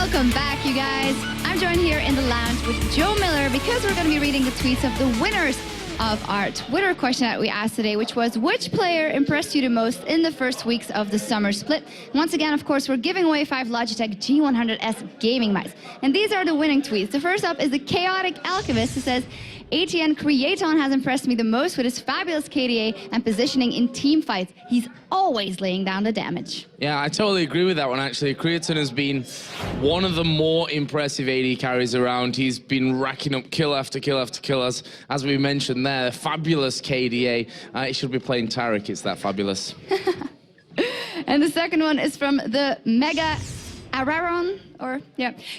Welcome back, you guys. I'm joined here in the lounge with Joe Miller because we're going to be reading the tweets of the winners of our Twitter question that we asked today, which was, which player impressed you the most in the first weeks of the summer split? Once again, of course, we're giving away 5 Logitech G100S gaming mice. And these are the winning tweets. The first up is the Chaotic Alchemist, who says, ATN Creaton has impressed me the most with his fabulous KDA and positioning in team fights. He's always laying down the damage. Yeah, I totally agree with that one, actually. Creaton has been one of the more impressive AD carries around. He's been racking up kill after kill after kill, as we mentioned there. Fabulous KDA. He should be playing Taric, it's that fabulous. And the second one is from the Mega Araron, or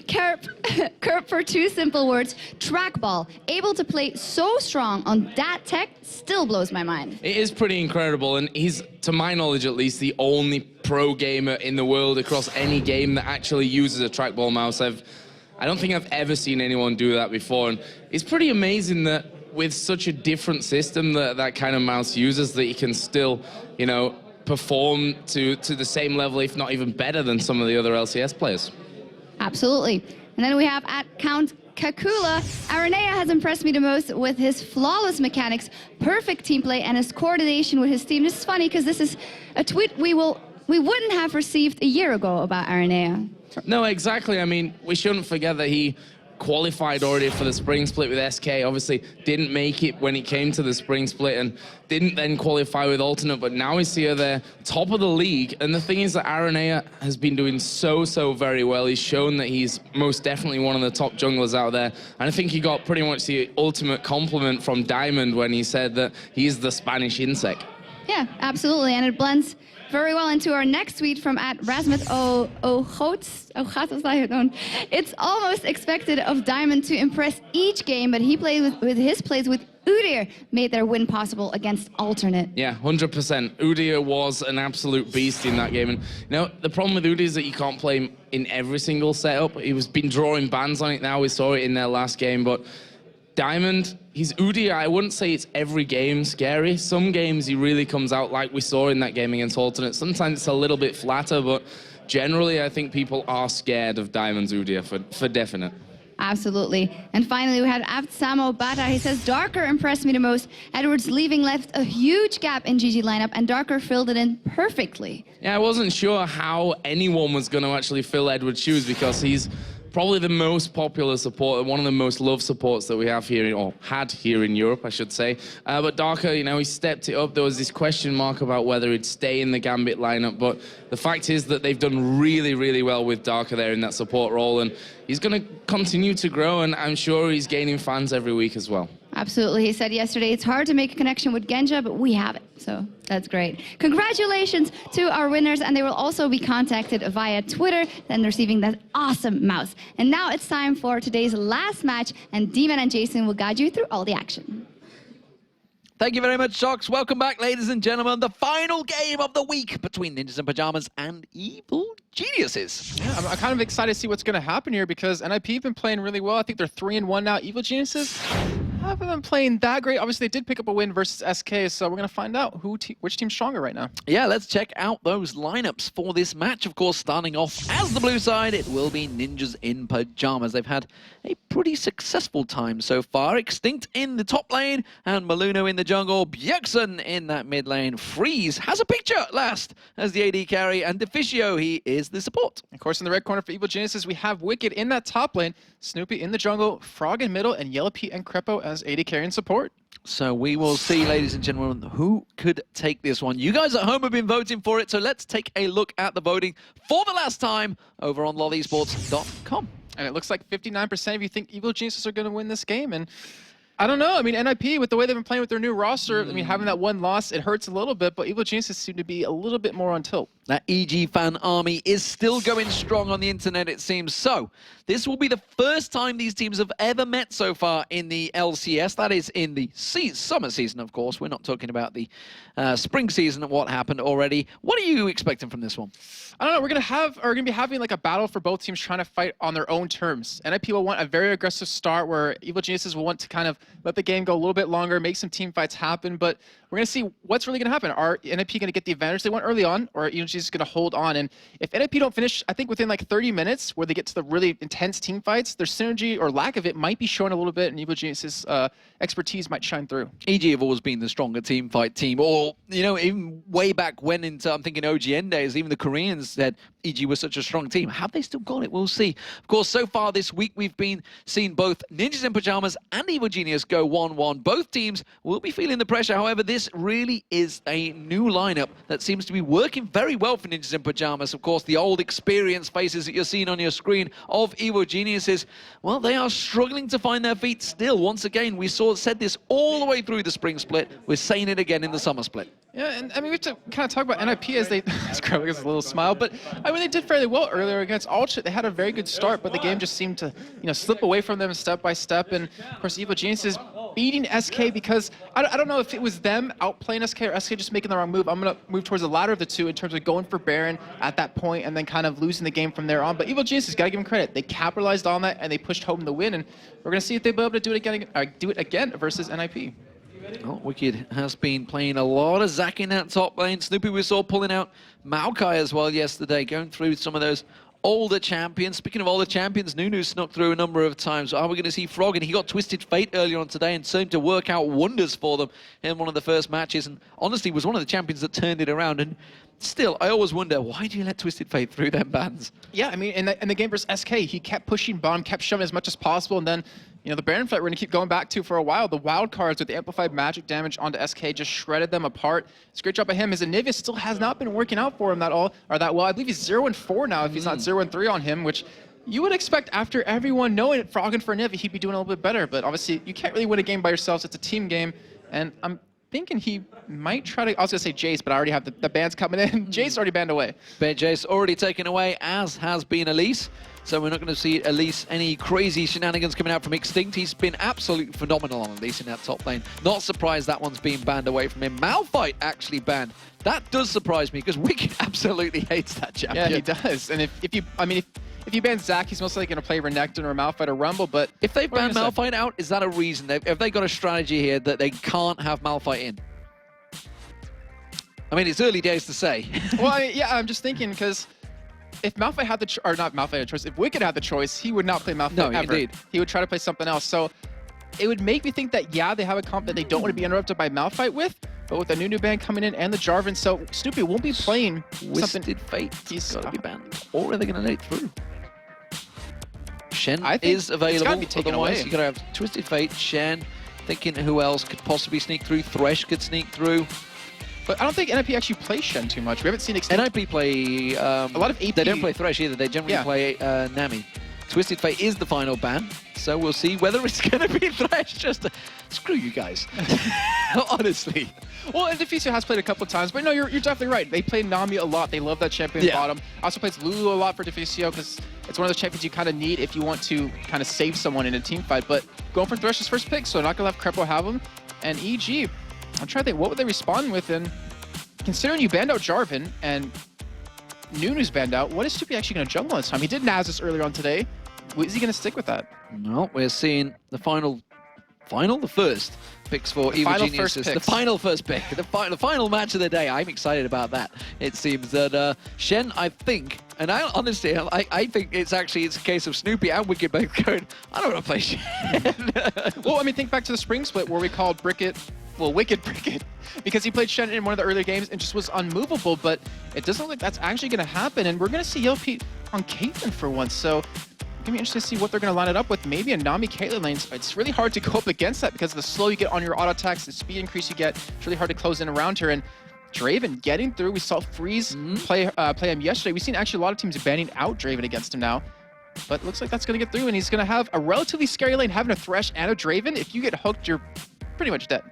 Kerp for 2 simple words. Trackball, able to play so strong on that tech, still blows my mind. It is pretty incredible, and he's, to my knowledge at least, the only pro gamer in the world across any game that actually uses a trackball mouse. I don't think I've ever seen anyone do that before, and it's pretty amazing that with such a different system that kind of mouse uses, that you can still, you know, perform to the same level, if not even better than some of the other LCS players. Absolutely. And then we have at Count Kakula, Aranea has impressed me the most with his flawless mechanics, perfect team play, and his coordination with his team. This is funny because this is a tweet we wouldn't have received a year ago about Aranea. No, exactly. I mean, we shouldn't forget that he qualified already for the spring split with SK, obviously didn't make it when it came to the spring split and didn't then qualify with alternate, but now he's here there, top of the league. And the thing is that Aranea has been doing so very well. He's shown that he's most definitely one of the top junglers out there, and I think he got pretty much the ultimate compliment from Diamond when he said that he's the Spanish insect. Yeah, absolutely, and it blends very well into our next tweet from at Rasmus It's almost expected of Diamond to impress each game, but he played with his plays with Udyr made their win possible against alternate. Yeah, 100%. Udyr was an absolute beast in that game. And you know, the problem with Udyr is that you can't play him in every single setup. He was been drawing bans on it now. We saw it in their last game, but Diamond, he's Udyr. I wouldn't say it's every game scary. Some games he really comes out like we saw in that game against alternate. Sometimes it's a little bit flatter, but generally I think people are scared of Diamond's Udyr for definite. Absolutely. And finally, we had Samo Bata. He says, Darker impressed me the most. Edwards leaving left a huge gap in GG lineup, and Darker filled it in perfectly. Yeah, I wasn't sure how anyone was going to actually fill Edwards' shoes because he's probably the most popular support, one of the most loved supports that we have here, or had here in Europe, I should say. But Darker, you know, he stepped it up. There was this question mark about whether he'd stay in the Gambit lineup, but the fact is that they've done really well with Darker there in that support role, and he's going to continue to grow, and I'm sure he's gaining fans every week as well. Absolutely. He said yesterday, it's hard to make a connection with Genja, but we have it. So that's great. Congratulations to our winners, and they will also be contacted via Twitter and receiving that awesome mouse. And now it's time for today's last match, and Demon and Jason will guide you through all the action. Thank you very much, Shox. Welcome back, ladies and gentlemen. The final game of the week between Ninjas in Pajamas and Evil Geniuses. Yeah, I'm kind of excited to see what's going to happen here because NiP have been playing really well. I think they're 3-1 now. Evil Geniuses haven't been playing that great. Obviously, they did pick up a win versus SK, so we're going to find out which team's stronger right now. Yeah, let's check out those lineups for this match. Of course, starting off as the blue side, it will be Ninjas in Pajamas. They've had a pretty successful time so far. Extinct in the top lane, and Maluno in the jungle. Bjergsen in that mid lane. Freeze has a picture at last as the AD carry, and Deficio, he is the support. Of course, in the red corner for Evil Geniuses, we have Wicked in that top lane, Snoopy in the jungle, Frog in middle, and Yellow Pete and Crepo as AD carry and support. So we will see, ladies and gentlemen, who could take this one. You guys at home have been voting for it, so let's take a look at the voting for the last time over on lolesports.com. And it looks like 59% of you think Evil Geniuses are going to win this game. And I don't know. I mean, NiP, with the way they've been playing with their new roster, I mean, having that one loss, it hurts a little bit, but Evil Geniuses seem to be a little bit more on tilt. That EG fan army is still going strong on the internet, it seems. So, this will be the first time these teams have ever met so far in the LCS. That is in the summer season, of course. We're not talking about the spring season and what happened already. What are you expecting from this one? I don't know. We're gonna be having like a battle for both teams trying to fight on their own terms. NiP will want a very aggressive start where Evil Geniuses will want to kind of let the game go a little bit longer, make some team fights happen. But we're gonna see what's really gonna happen. Are NiP gonna get the advantage they want early on, or Evil Geniuses is going to hold on. And if NiP don't finish, I think within like 30 minutes, where they get to the really intense team fights, their synergy or lack of it might be showing a little bit, and Evil Geniuses' expertise might shine through. EG have always been the stronger team fight team, or, you know, even way back when into, I'm thinking OGN days, even the Koreans said EG was such a strong team. Have they still got it? We'll see. Of course, so far this week, we've been seeing both Ninjas in Pajamas and Evil Genius go 1-1. Both teams will be feeling the pressure. However, this really is a new lineup that seems to be working very well for Ninjas in Pajamas. Of course, the old experienced faces that you're seeing on your screen of Evil Geniuses, well, they are struggling to find their feet still. Once again, we said this all the way through the spring split. We're saying it again in the summer split. Yeah, and I mean, we have to kind of talk about NiP as they, it's a little smile, but I mean, they did fairly well earlier against Ultra. They had a very good start, but the game just seemed to, you know, slip away from them step by step. And of course, Evil Geniuses beating SK because I don't know if it was them outplaying SK or SK just making the wrong move. I'm going to move towards the latter of the two in terms of going for Baron at that point and then kind of losing the game from there on. But Evil Geniuses, got to give them credit. They capitalized on that and they pushed home the win. And we're going to see if they'll be able to do it again versus NiP. Oh, Wicked has been playing a lot of Zac in that top lane. Snoopy we saw pulling out Maokai as well yesterday, going through some of those older champions. Speaking of older champions, Nunu snuck through a number of times. Are we going to see Frog? And he got Twisted Fate earlier on today and seemed to work out wonders for them in one of the first matches. And honestly, was one of the champions that turned it around. And still, I always wonder, why do you let Twisted Fate through them bans? Yeah, I mean, in the game versus SK, he kept pushing bottom, kept shoving as much as possible, and then, you know, the Baron fight we're going to keep going back to for a while. The wild cards with the amplified magic damage onto SK just shredded them apart. It's a great job by him. His Anivia still has not been working out for him that well. I believe he's 0-4 now if he's not 0-3 on him, which you would expect after everyone knowing it, frogging for Anivia, he'd be doing a little bit better. But obviously, you can't really win a game by yourselves. It's a team game, and I'm thinking he might try to, I was going to say Jace, but I already have the bans coming in. Jace already banned away. Jace already taken away, as has been Elise. So we're not going to see Elise any crazy shenanigans coming out from Extinct. He's been absolutely phenomenal on Elise in that top lane. Not surprised that one's being banned away from him. Malphite actually banned. That does surprise me because Wicked absolutely hates that champion. Yeah, he does. And if you ban Zac, he's most likely going to play Renekton or Malphite or Rumble, but if they ban Malphite out, is that a reason? Have they got a strategy here that they can't have Malphite in? I mean, it's early days to say. Well, yeah, I'm just thinking because if Malphite had the choice, if Wicked had the choice, he would not play Malphite ever. Indeed. He would try to play something else. So it would make me think that, yeah, they have a comp that they don't want to be interrupted by Malphite with, but with the new ban coming in and the Jarvan, so Snoopy won't be playing Twisted Fate. He's got to be banned. Or are they going to let it through? Shen I think is available. Be taken Otherwise, away. you got to have Twisted Fate, Shen. Thinking who else could possibly sneak through. Thresh could sneak through. But I don't think NiP actually plays Shen too much. We haven't seen Extinct. NiP play a lot of AP. They don't play Thresh either. They generally play Nami. Twisted Fate is the final ban, so we'll see whether it's going to be Thresh. Just to... Screw you guys. Honestly. Well, and Deficio has played a couple of times, but no, you're definitely right. They play Nami a lot. They love that champion bottom. Also plays Lulu a lot for Deficio because it's one of those champions you kind of need if you want to kind of save someone in a team fight. But going for Thresh's first pick, so not going to have Krepo have him. And EG, I'm trying to think, what would they respond with? And considering you banned out Jarvan and Nunu's banned out, what is Snoopy actually going to jungle this time? He did Nasus earlier on today. Is he going to stick with that? No, we're seeing the the first picks for Evil Geniuses. The final first pick. The final match of the day. I'm excited about that. It seems that Shen, I think, and I honestly, I think it's a case of Snoopy and Wicked both going, I don't want to play Shen. Well, I mean, think back to the spring split where we called Wicked Bricket, because he played Shen in one of the earlier games and just was unmovable, but it doesn't look like that's actually going to happen, and we're going to see Yelp on Caitlyn for once, so it's going to be interesting to see what they're going to line it up with. Maybe a Nami Caitlyn lane. It's really hard to go up against that because of the slow you get on your auto attacks, the speed increase you get. It's really hard to close in around her, and Draven getting through. We saw Freeze play him yesterday. We've seen actually a lot of teams banning out Draven against him now. But it looks like that's going to get through, and he's going to have a relatively scary lane. Having a Thresh and a Draven, if you get hooked, you're pretty much dead.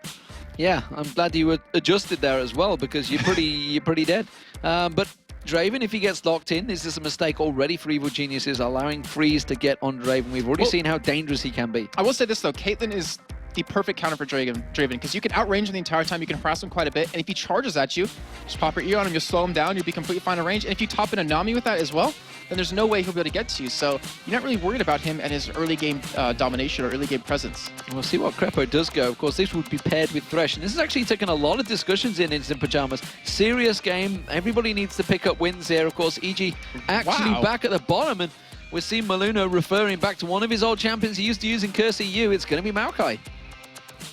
Yeah, I'm glad you were adjusted there as well because you're pretty dead. But Draven, if he gets locked in, is this a mistake already for Evil Geniuses allowing Freeze to get on Draven? We've already seen how dangerous he can be. I will say this though, Caitlyn is the perfect counter for Draven, because you can outrange him the entire time, you can harass him quite a bit, and if he charges at you, just pop your ear on him, you'll slow him down, you'll be completely fine in range, and if you top in a Nami with that as well, then there's no way he'll be able to get to you, so you're not really worried about him and his early game domination or early game presence. And we'll see what Crepo does go. Of course, this would be paired with Thresh, and this has actually taken a lot of discussions in Ninjas in Pajamas. Serious game, everybody needs to pick up wins here. Of course, EG actually back at the bottom, and we're seeing Maluno referring back to one of his old champions he used to use in Curse EU. It's going to be Maokai.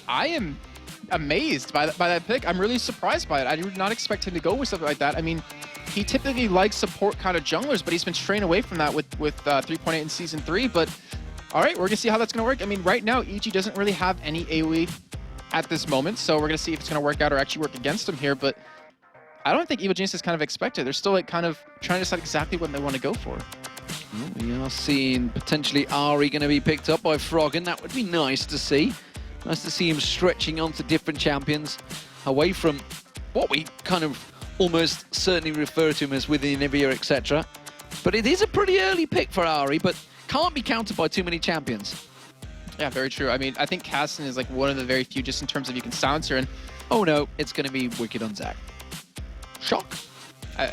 I am amazed by that pick. I'm really surprised by it. I did not expect him to go with something like that. I mean, he typically likes support kind of junglers, but he's been straying away from that with 3.8 in Season 3. But all right, we're going to see how that's going to work. I mean, right now, EG doesn't really have any AoE at this moment, so we're going to see if it's going to work out or actually work against him here. But I don't think Evil Geniuses kind of expected. They're still like kind of trying to decide exactly what they want to go for. Well, we are seeing potentially Ari going to be picked up by Frog, and that would be nice to see. Nice to see him stretching onto different champions, away from what we kind of almost certainly refer to him as within Nivea, etc. But it is a pretty early pick for Ari, but can't be countered by too many champions. Yeah, very true. I mean, I think Caston is like one of the very few, just in terms of you can silence her. And oh no, it's going to be Wicked on Zac. Shock.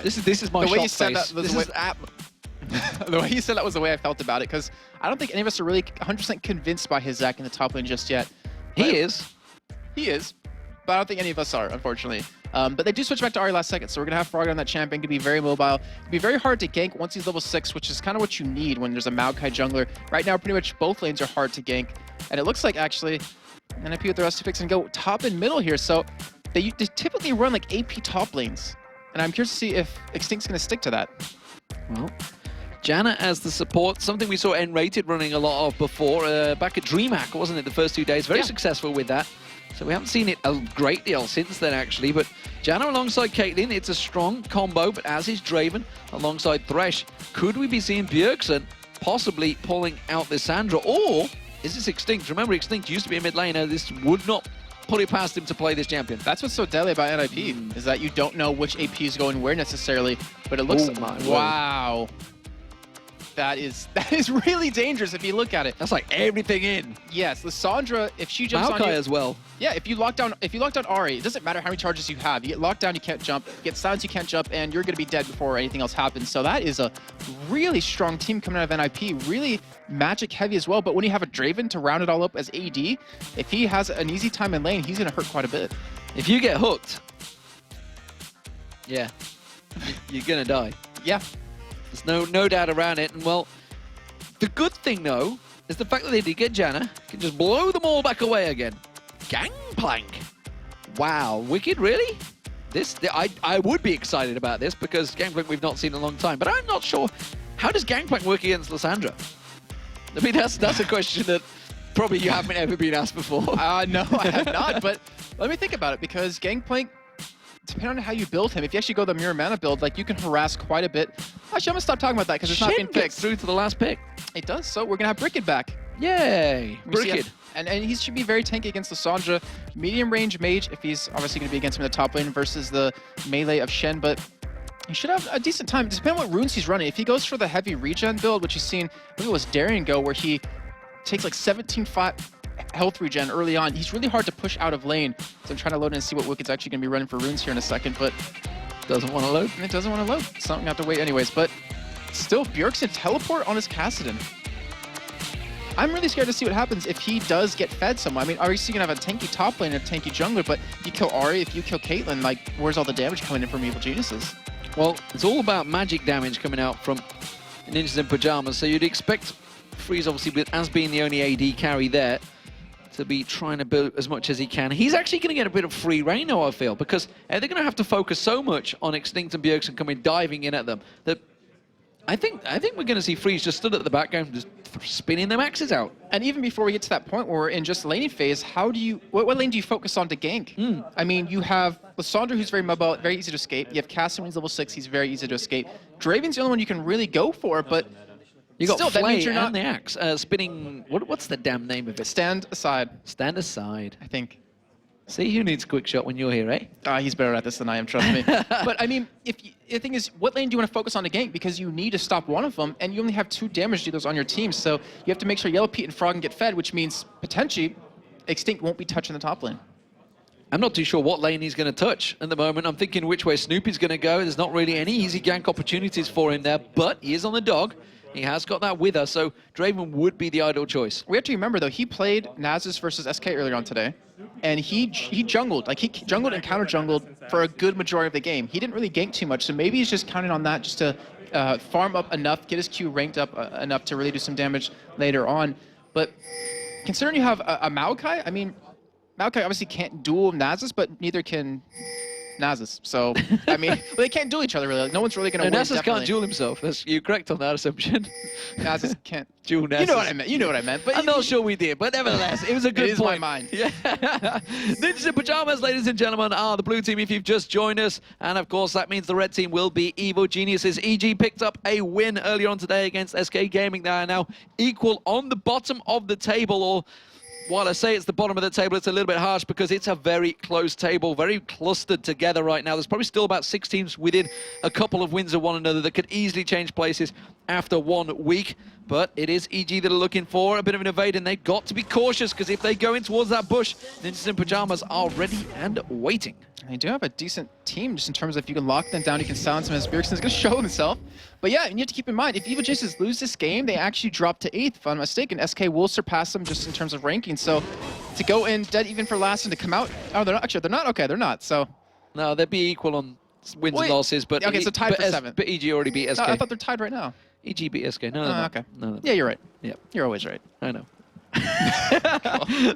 This is my the way shock you said face. That, the way you said that was the way I felt about it, because I don't think any of us are really 100% convinced by his Zac in the top lane just yet. He is, but I don't think any of us are, unfortunately. But they do switch back to Ari last second, so we're going to have Frog on that champion. Going to be very mobile. It'll be very hard to gank once he's level 6, which is kind of what you need when there's a Maokai jungler. Right now, pretty much both lanes are hard to gank. And it looks like, actually, NiP with the rest of picks and go top and middle here. So they typically run like AP top lanes. And I'm curious to see if Extinct's going to stick to that. well, Janna as the support, something we saw N-Rated running a lot of before, back at DreamHack, wasn't it, the first 2 days? Very successful with that. So we haven't seen it a great deal since then, actually. But Janna alongside Caitlyn, it's a strong combo, but as is Draven alongside Thresh. Could we be seeing Bjergsen possibly pulling out Lissandra? Or is this Extinct? Remember, Extinct used to be a mid laner. This would not put it past him to play this champion. That's what's so deadly about NiP, is that you don't know which AP is going where necessarily, but it looks wow. That is really dangerous if you look at it. That's like everything in. Yes, Lissandra, if she jumps on you as well. Yeah, if you lock down Ari, it doesn't matter how many charges you have. You get locked down, you can't jump. You get silenced, you can't jump, and you're going to be dead before anything else happens. So that is a really strong team coming out of NiP. Really magic heavy as well. But when you have a Draven to round it all up as AD, if he has an easy time in lane, he's going to hurt quite a bit. If you get hooked, yeah, you're going to die. Yeah. There's no doubt around it. And well, the good thing though is the fact that they did get Janna, can just blow them all back away again. Gangplank. Wow, Wicked, really? I would be excited about this because Gangplank we've not seen in a long time, but I'm not sure. How does Gangplank work against Lissandra? I mean, that's a question that probably you haven't ever been asked before. No, I have not, but let me think about it, because Gangplank, depending on how you build him, if you actually go the Mirror Mana build, like, you can harass quite a bit. Actually, I'm going to stop talking about that because it's not been fixed. Through to the last pick. It does, so we're going to have Bricked back. Yay! Bricked. And he should be very tanky against Lissandra. Medium range mage, if he's obviously going to be against him in the top lane versus the melee of Shen, but he should have a decent time. Depending on what runes he's running. If he goes for the heavy regen build, which he's seen, I think it was Darien go, where he takes like 17 health regen early on, he's really hard to push out of lane. So I'm trying to load in and see what Wicked's actually going to be running for runes here in a second, but doesn't want to load. It doesn't want to load. So I'm going to have to wait anyways, but still, Bjergsen teleport on his Kassadin. I'm really scared to see what happens if he does get fed someone. I mean, obviously you're going to have a tanky top lane and a tanky jungler, but if you kill Ahri, if you kill Caitlyn, like, where's all the damage coming in from Evil Geniuses? Well, it's all about magic damage coming out from Ninjas in Pajamas, so you'd expect Freeze, obviously, as being the only AD carry there, to be trying to build as much as he can. He's actually going to get a bit of free reign, though, I feel, because they're going to have to focus so much on Extinct and Bjergsen coming diving in at them that I think we're going to see Freeze just stood at the back going, just spinning their axes out. And even before we get to that point where we're in just laning phase, how do you, what lane do you focus on to gank? I mean, you have Lissandra, who's very mobile, very easy to escape. You have Cassie, when he's level 6, he's very easy to escape. Draven's the only one you can really go for, but you got still, Flay that means you're not and the axe spinning. What's the damn name of it? Stand aside. Stand aside. I think. See, who needs quick shot when you're here, eh? He's better at this than I am, trust me. But I mean, the thing is, what lane do you want to focus on to gank? Because you need to stop one of them, and you only have 2 damage dealers on your team. So you have to make sure Yellow Pete and Frog can get fed, which means potentially Extinct won't be touching the top lane. I'm not too sure what lane he's going to touch at the moment. I'm thinking which way Snoopy's going to go. There's not really any easy gank opportunities for him there, but he is on the dog. He has got that Wither, so Draven would be the ideal choice. We have to remember, though, he played Nasus versus SK earlier on today, and he jungled. Like, he jungled and counter-jungled for a good majority of the game. He didn't really gank too much, so maybe he's just counting on that just to farm up enough, get his Q ranked up enough to really do some damage later on. But considering you have a Maokai, I mean, Maokai obviously can't duel Nasus, but neither can Nasus. So, I mean, well, they can't duel each other, really. Like, no one's really going to win. Nasus can't duel himself. You're correct on that assumption. Nasus can't duel Nasus. You know what I meant. You know what I meant. But I'm not sure we did, but nevertheless, it was a good point. It is my mind. Yeah. Ninjas in Pajamas, ladies and gentlemen, are the blue team if you've just joined us. And, of course, that means the red team will be Evo Geniuses. EG picked up a win earlier on today against SK Gaming. They are now equal on the bottom of the table, or while I say it's the bottom of the table, it's a little bit harsh because it's a very close table, very clustered together right now. There's probably still about 6 teams within a couple of wins of one another that could easily change places after 1 week. But it is EG that are looking for a bit of an evade, and they've got to be cautious because if they go in towards that bush, Ninjas in Pajamas are ready and waiting. They do have a decent team just in terms of if you can lock them down, you can silence them, as Bjergsen's going to show himself. But yeah, and you have to keep in mind, if Evo Geniuses lose this game, they actually drop to 8th, if I'm not mistaken. SK will surpass them just in terms of ranking. So to go in dead even for last and to come out, oh, they're not, actually, they're not? Okay, they're not. So no, they'd be equal on wins and losses, but okay, so tied for 7th. But EG already beat SK. No, I thought they're tied right now. EG beat SK. No, okay. No. Yeah, you're right. Yeah, you're always right. I know.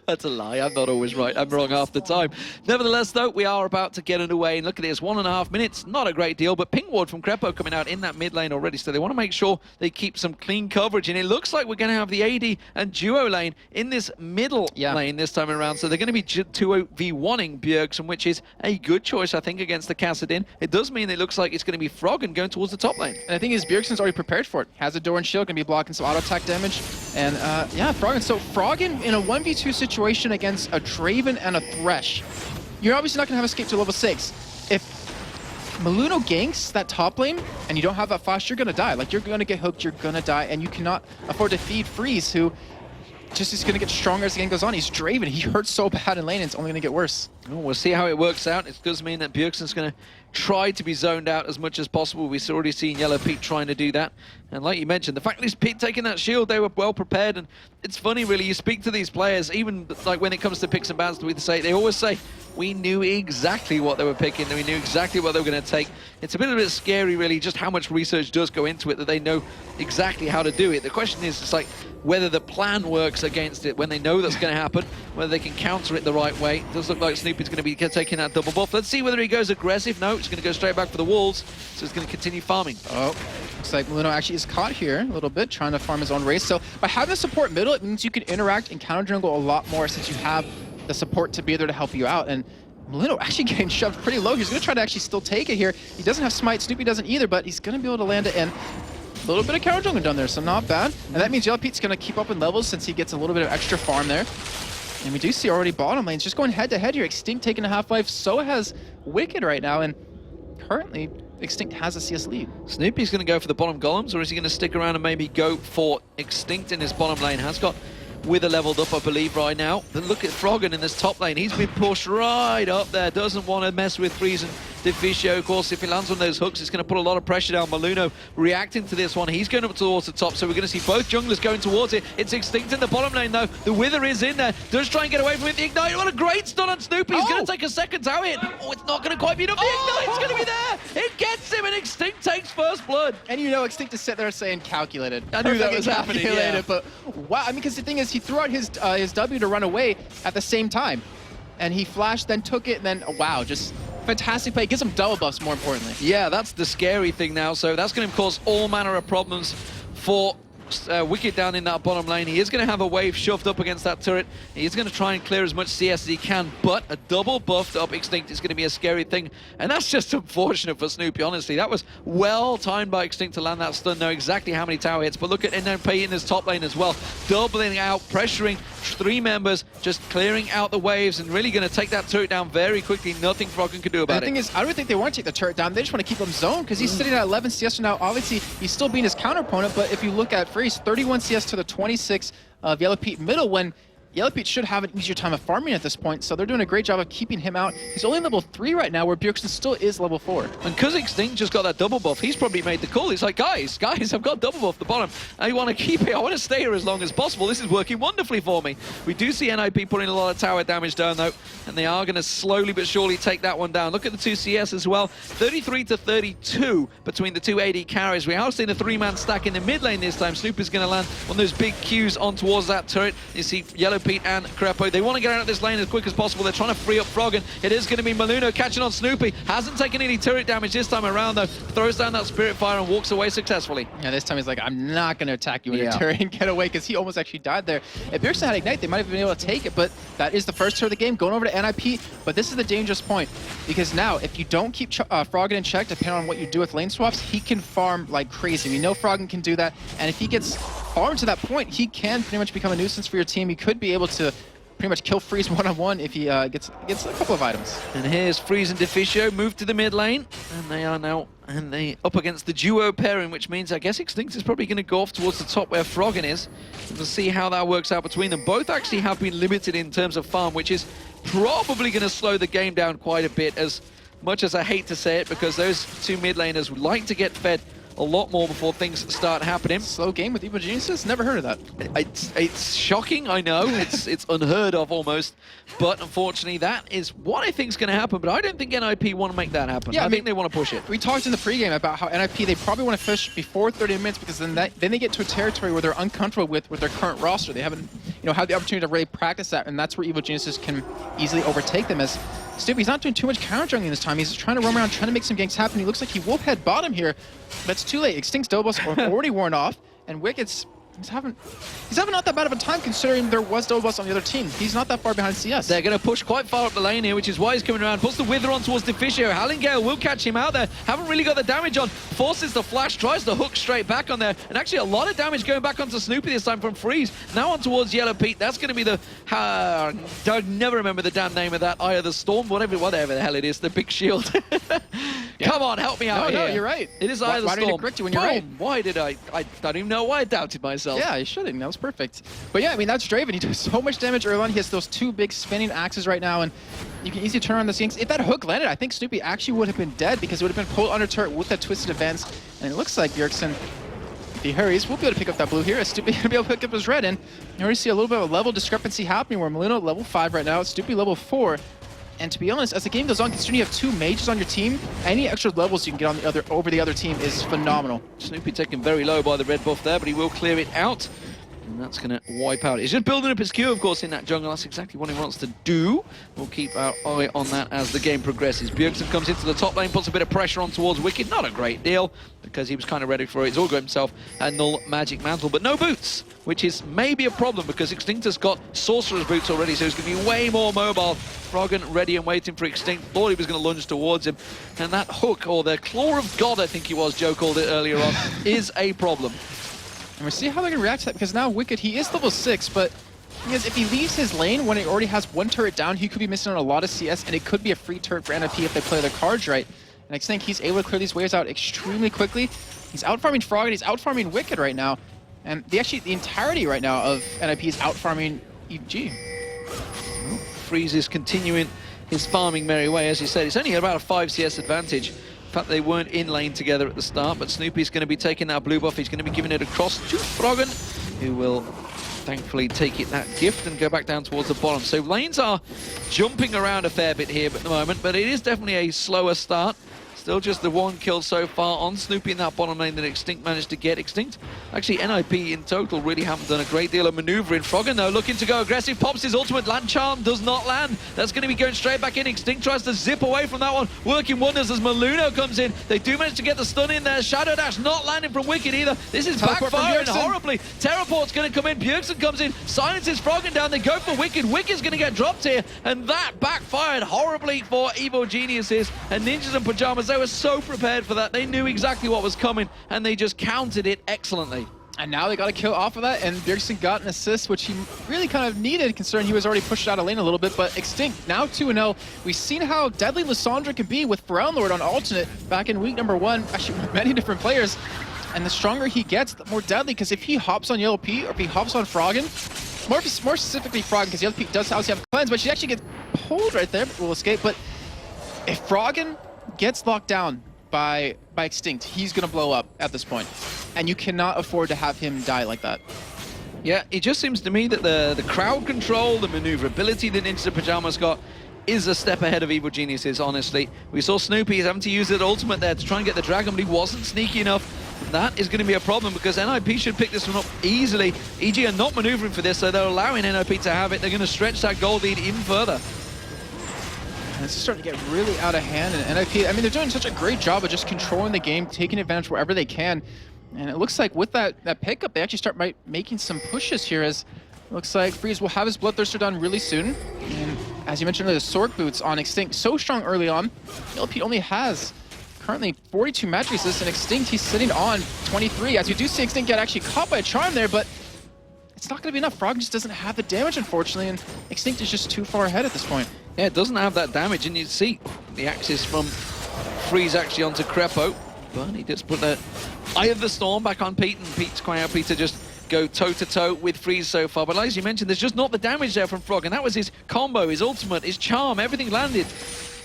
That's a lie. I'm not always right. I'm wrong half the time. Nevertheless, though, we are about to get underway. And look at this, 1.5 minutes. Not a great deal, but ping ward from Crepo coming out in that mid lane already. So they want to make sure they keep some clean coverage. And it looks like we're going to have the AD and duo lane in this middle lane this time around. So they're going to be 2v1ing Bjergsen, which is a good choice, I think, against the Kassadin. It does mean it looks like it's going to be Froggen going towards the top lane. And I think Bjergsen's already prepared for it. Has a door and shield, going to be blocking some auto attack damage. And yeah, Froggen. So Froggen in a 1v2 situation against a Draven and a Thresh, you're obviously not going to have escape to level 6. If Maluno ganks that top lane and you don't have that flash, you're going to die. Like, you're going to get hooked, you're going to die, and you cannot afford to feed Freeze, who just is going to get stronger as the game goes on. He's Draven. He hurts so bad in lane, and it's only going to get worse. Well, we'll see how it works out. It does mean that Bjergsen's going to try to be zoned out as much as possible. We've already seen Yellow Pete trying to do that. And like you mentioned, the fact that he's Pete taking that shield, they were well prepared. And it's funny, really, you speak to these players, even like when it comes to picks and bans, they always say, we knew exactly what they were picking, and we knew exactly what they were going to take. It's a bit scary, really, just how much research does go into it, that they know exactly how to do it. The question is, it's like, whether the plan works against it when they know that's going to happen, whether they can counter it the right way. It does look like Snoopy's going to be taking that double buff. Let's see whether he goes aggressive. No, he's going to go straight back for the walls, so he's going to continue farming. Oh, looks like Maluno actually is caught here a little bit, trying to farm his own race. So by having the support middle, it means you can interact and counter jungle a lot more since you have the support to be there to help you out. And Maluno actually getting shoved pretty low. He's going to try to actually still take it here. He doesn't have smite, Snoopy doesn't either, but he's going to be able to land it in. A little bit of counter jungle done there, so not bad. And that means Yellow Pete's going to keep up in levels since he gets a little bit of extra farm there. And we do see already bottom lanes just going head to head here. Extinct taking a half-life, so has Wicked right now, and currently Extinct has a CS lead. Snoopy's going to go for the bottom golems, or is he going to stick around and maybe go for Extinct in his bottom lane? Has got Wither leveled up, I believe, right now. Then look at Froggen in this top lane. He's been pushed right up there. Doesn't want to mess with Freeze and Deficio. Of course, if he lands on those hooks, it's going to put a lot of pressure down. Maluno reacting to this one. He's going up towards the top, so we're going to see both junglers going towards it. It's Extinct in the bottom lane, though. The Wither is in there. Does try and get away from it. The Ignite, what a great stun on Snoopy. He's going to take a second tower hit. Oh, it's not going to quite be enough. The Ignite's going to be there. It gets him, and Extinct takes first blood. And you know Extinct is sitting there saying calculated. I knew that was happening, yeah. But wow, I mean, because the thing is, he threw out his W to run away at the same time. And he flashed, then took it, and then, wow, just fantastic play. Gives him double buffs, more importantly. Yeah, that's the scary thing now. So that's going to cause all manner of problems for Wicked down in that bottom lane. He is going to have a wave shoved up against that turret. He's going to try and clear as much CS as he can, but a double buffed up Extinct is going to be a scary thing. And that's just unfortunate for Snoopy, honestly. That was well timed by Extinct to land that stun, know exactly how many tower hits. But look at NiP in his top lane as well. Doubling out, pressuring 3 members, just clearing out the waves and really going to take that turret down very quickly. Nothing Froggen can do about it. The thing is, I don't think they want to take the turret down. They just want to keep him zoned because he's sitting at 11 CS now. Obviously, he's still being his counter opponent, but if you look at Freeze, 31 CS to the 26 of Yellow Pete middle when Yellow Pete should have an easier time of farming at this point, so they're doing a great job of keeping him out. He's only level 3 right now, where Bjergsen still is level 4. And because Extinct just got that double buff, he's probably made the call. He's like, guys, I've got double buff at the bottom. I want to keep it. I want to stay here as long as possible. This is working wonderfully for me. We do see NiP putting a lot of tower damage down, though, and they are going to slowly but surely take that one down. Look at the two CS as well. 33 to 32 between the two AD carries. We are seeing a 3-man stack in the mid lane this time. Snoop is going to land on those big Qs on towards that turret. You see Yellow Pete and Crepo. They want to get out of this lane as quick as possible. They're trying to free up Froggen. It is going to be Maluno catching on Snoopy. Hasn't taken any turret damage this time around, though. Throws down that Spirit Fire and walks away successfully. Yeah, this time he's like, I'm not going to attack you in your turret and get away, because he almost actually died there. If Bjergsen had Ignite, they might have been able to take it, but that is the first turret of the game, going over to NiP. But this is the dangerous point, because now, if you don't keep Froggen in check, depending on what you do with lane swaps, he can farm like crazy. We know Froggen can do that, and if he gets farmed to that point, he can pretty much become a nuisance for your team. He could be able to pretty much kill Freeze one-on-one if he gets a couple of items. And here's Freeze and Deficio move to the mid lane, and they are now up against the duo pairing, which means I guess Extinct is probably going to go off towards the top where Froggen is. And we'll see how that works out between them. Both actually have been limited in terms of farm, which is probably going to slow the game down quite a bit, as much as I hate to say it, because those two mid laners would like to get fed a lot more before things start happening. Slow game with Evil Geniuses? Never heard of that. It's shocking, I know. It's unheard of almost. But unfortunately, that is what I think is going to happen. But I don't think NiP want to make that happen. Yeah, I think they want to push it. We talked in the pregame about how NiP, they probably want to push before 30 minutes, because then they get to a territory where they're uncomfortable with their current roster. They haven't had the opportunity to really practice that, and that's where Evil Geniuses can easily overtake them. As Snoopy's not doing too much counter jungling this time. He's trying to roam around, trying to make some ganks happen. He looks like he will head bottom here, but it's too late. Extinct's Dobos are already worn off, and Wicked's he's having not that bad of a time, considering there was Dobos on the other team. He's not that far behind CS. They're going to push quite far up the lane here, which is why he's coming around. Puts the Wither on towards Deficio. Hallingale will catch him out there. Haven't really got the damage on. Forces the flash, tries to hook straight back on there. And actually a lot of damage going back onto Snoopy this time from Freeze. Now on towards Yellow Pete. That's going to be the... I never remember the damn name of that. Eye of the Storm, whatever the hell it is. The big shield. Come on, help me out here. No, you're right. It is Eye of the Storm. Why did it correct you when you're right? Why did I don't even know why I doubted myself. Yeah, you shouldn't. That was perfect. But yeah, I mean, that's Draven. He does so much damage early on. He has those two big spinning axes right now, and you can easily turn around the scenes. If that hook landed, I think Snoopy actually would have been dead, because it would have been pulled under turret with that twisted advance. And it looks like Bjergsen, if he hurries, will be able to pick up that blue here. Snoopy going to be able to pick up his red, and you already see a little bit of a level discrepancy happening, where Maluno level 5 right now, Snoopy level 4. And to be honest, as the game goes on, considering you have two mages on your team, any extra levels you can get on over the other team is phenomenal. Snoopy taken very low by the red buff there, but he will clear it out. And that's going to wipe out. He's just building up his Q, of course, in that jungle. That's exactly what he wants to do. We'll keep our eye on that as the game progresses. Bjergsen comes into the top lane, puts a bit of pressure on towards Wicked. Not a great deal, because he was kind of ready for it. He's all got himself a null magic mantle, but no boots, which is maybe a problem, because Extinct has got Sorcerer's boots already, so he's going to be way more mobile. Froggen ready and waiting for Extinct. Thought he was going to lunge towards him. And that hook, or the Claw of God, I think he was, Joe called it earlier on, is a problem. And we'll see how they're going to react to that, because now Wicked, he is level 6, but if he leaves his lane when he already has one turret down, he could be missing on a lot of CS, and it could be a free turret for NiP if they play their cards right. And I think he's able to clear these waves out extremely quickly. He's out-farming Froggen, he's out-farming Wicked right now. And the entirety right now of NiP is out-farming EG. Freeze is continuing his farming merry way. As you said, it's only about a 5 CS advantage. In fact, they weren't in lane together at the start, but Snoopy's going to be taking that blue buff. He's going to be giving it across to Froggen, who will thankfully take it that gift and go back down towards the bottom. So lanes are jumping around a fair bit here at the moment, but it is definitely a slower start. Still just the one kill so far on Snoopy in that bottom lane that Extinct managed to get. Extinct, actually NiP in total really haven't done a great deal of maneuvering. Froggen though looking to go aggressive, pops his ultimate, land charm does not land. That's going to be going straight back in. Extinct tries to zip away from that one, working wonders as Maluno comes in. They do manage to get the stun in there. Shadow Dash not landing from Wicked either. This is backfiring horribly. Teleport's going to come in, Bjergsen comes in, silences Froggen down, they go for Wicked. Wicked's going to get dropped here, and that backfired horribly for Evo Geniuses. And Ninjas and Pajamas, they were so prepared for that. They knew exactly what was coming, and they just countered it excellently. And now they got a kill off of that, and Bjergsen got an assist, which he really kind of needed, considering he was already pushed out of lane a little bit. But Extinct, now 2-0. We've seen how deadly Lissandra can be with Brown Lord on alternate back in week number 1, actually with many different players. And the stronger he gets, the more deadly, because if he hops on Yellow Pete or if he hops on Froggen, more specifically Froggen, because the other Pete does obviously have cleanse, but she actually gets pulled right there, but will escape. But if Froggen gets locked down by Extinct, he's gonna blow up at this point, and you cannot afford to have him die like that. Yeah, it just seems to me that the crowd control, the maneuverability that Ninjas in Pajamas got is a step ahead of Evil Geniuses, honestly. We saw Snoopy having to use his ultimate there to try and get the dragon, but he wasn't sneaky enough. That is going to be a problem because NiP should pick this one up easily. EG are not maneuvering for this, so they're allowing NiP to have it. They're going to stretch that gold lead even further. And it's starting to get really out of hand, and NiP, I mean, they're doing such a great job of just controlling the game, taking advantage wherever they can. And it looks like with that pickup, they actually start making some pushes here, as it looks like Freeze will have his Bloodthirster done really soon. And as you mentioned, the Sword Boots on Extinct so strong early on. LP only has currently 42 match resist, and Extinct, he's sitting on 23. As you do see Extinct get actually caught by a charm there, but it's not going to be enough. Frog just doesn't have the damage, unfortunately, and Extinct is just too far ahead at this point. Yeah, it doesn't have that damage, and you see the axis from Freeze actually onto Crepo, but he just put the Eye of the Storm back on Pete, and Pete's crying out Pete to just go toe-to-toe with Freeze so far. But as you mentioned, there's just not the damage there from Frog, and that was his combo, his ultimate, his charm, everything landed.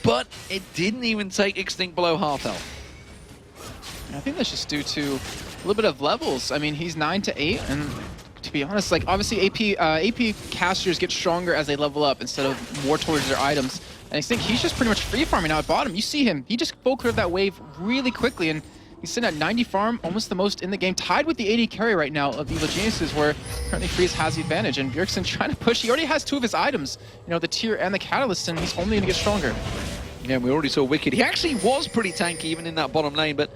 But it didn't even take Extinct below half health. I think that's just due to a little bit of levels. I mean, he's 9 to 8, and to be honest, like obviously AP casters get stronger as they level up instead of more towards their items. And I think he's just pretty much free farming now at bottom. You see him, he just full cleared that wave really quickly, and he's sitting at 90 farm, almost the most in the game, tied with the 80 carry right now of Evil Geniuses, where currently Freeze has the advantage, and Bjergsen trying to push. He already has 2 of his items, you know, the Tear and the Catalyst, and he's only going to get stronger. Yeah, we already saw Wicked. He actually was pretty tanky even in that bottom lane, but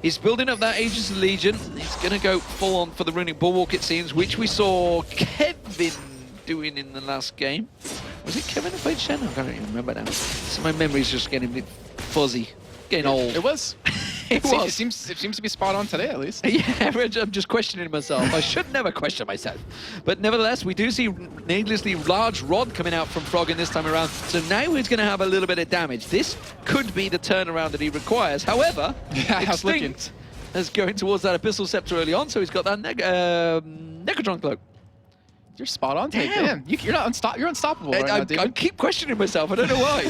he's building up that Aegis of Legion. He's going to go full on for the Runic Bulwark, it seems, which we saw Kevin doing in the last game. Was it Kevin who played Shen? I can't even remember now. So my memory's just getting a bit fuzzy, getting old. It was. It seems to be spot on today, at least. Yeah, I'm just questioning myself. I should never question myself. But nevertheless, we do see needlessly large rod coming out from Froggen this time around. So now he's going to have a little bit of damage. This could be the turnaround that he requires. However, Extinct is going towards that Abyssal Scepter early on, so he's got that Necrotron Cloak. You're spot on, Tate. Damn. You're unstoppable right now, David. I keep questioning myself. I don't know why.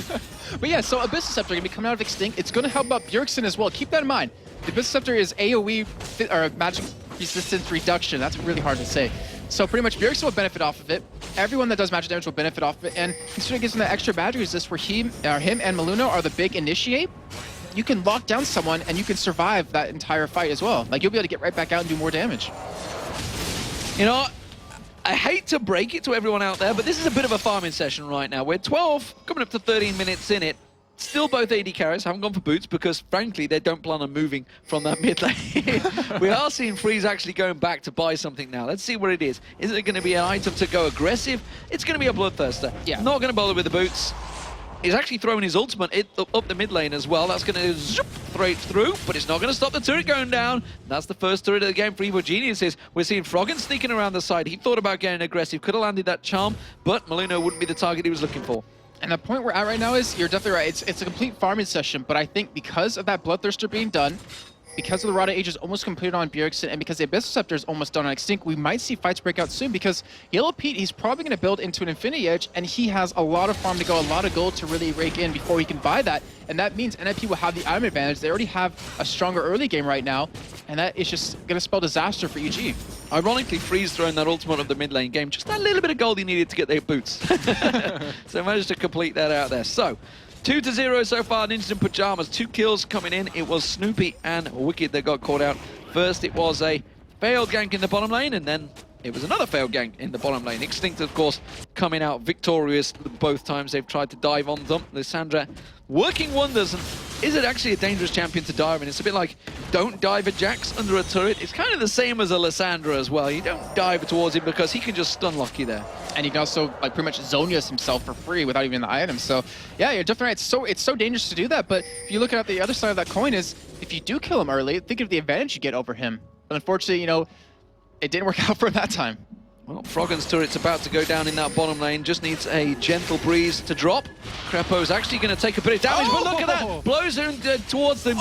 But yeah, so Abyssal Scepter going to be coming out of Extinct. It's going to help out Bjergsen as well. Keep that in mind. The Abyssal Scepter is AoE, or magic resistance reduction. That's really hard to say. So pretty much Bjergsen will benefit off of it. Everyone that does magic damage will benefit off of it. And considering it gives him that extra magic resist where him and Maluna are the big initiate, you can lock down someone and you can survive that entire fight as well. Like, you'll be able to get right back out and do more damage. You know, I hate to break it to everyone out there, but this is a bit of a farming session right now. We're 12, coming up to 13 minutes in it. Still both AD carries haven't gone for boots because, frankly, they don't plan on moving from that mid lane. We are seeing Freeze actually going back to buy something now. Let's see what it is. Is it going to be an item to go aggressive? It's going to be a Bloodthirster. Yeah. Not going to bother with the boots. He's actually throwing his ultimate up the mid lane as well. That's going to zip straight through, but it's not going to stop the turret going down. That's the first turret of the game for Evil Geniuses. We're seeing Froggen sneaking around the side. He thought about getting aggressive, could have landed that charm, but Maluna wouldn't be the target he was looking for. And the point we're at right now is, you're definitely right, it's a complete farming session, but I think because of that Bloodthirster being done, because of the Rod of Ages almost completed on Bjergsen, and because the Abyssal Scepter is almost done on Extinct, we might see fights break out soon, because Yellow Pete, he's probably going to build into an Infinity Edge, and he has a lot of farm to go, a lot of gold to really rake in before he can buy that, and that means NiP will have the item advantage. They already have a stronger early game right now, and that is just going to spell disaster for EG. Ironically, Freeze throwing that ultimate of the mid lane game, just that little bit of gold he needed to get their boots. So managed to complete that out there. So, 2-0 so far, Ninjas in Pajamas. 2 kills coming in. It was Snoopy and Wicked that got caught out. First, it was a failed gank in the bottom lane, and then it was another failed gank in the bottom lane. Extinct, of course, coming out victorious both times they've tried to dive on them. Lissandra working wonders, and is it actually a dangerous champion to dive in? It's a bit like, don't dive at Jax under a turret. It's kind of the same as a Lissandra as well. You don't dive towards him because he can just stun lock you there. And he can also like pretty much Zonius himself for free without even the item. So yeah, you're definitely right. It's so dangerous to do that. But if you look at the other side of that coin is, if you do kill him early, think of the advantage you get over him. But unfortunately, you know, it didn't work out for him that time. Well, Froggen's turret's about to go down in that bottom lane. Just needs a gentle breeze to drop. Crepo's actually going to take a bit of damage, but look at that! Blows him towards the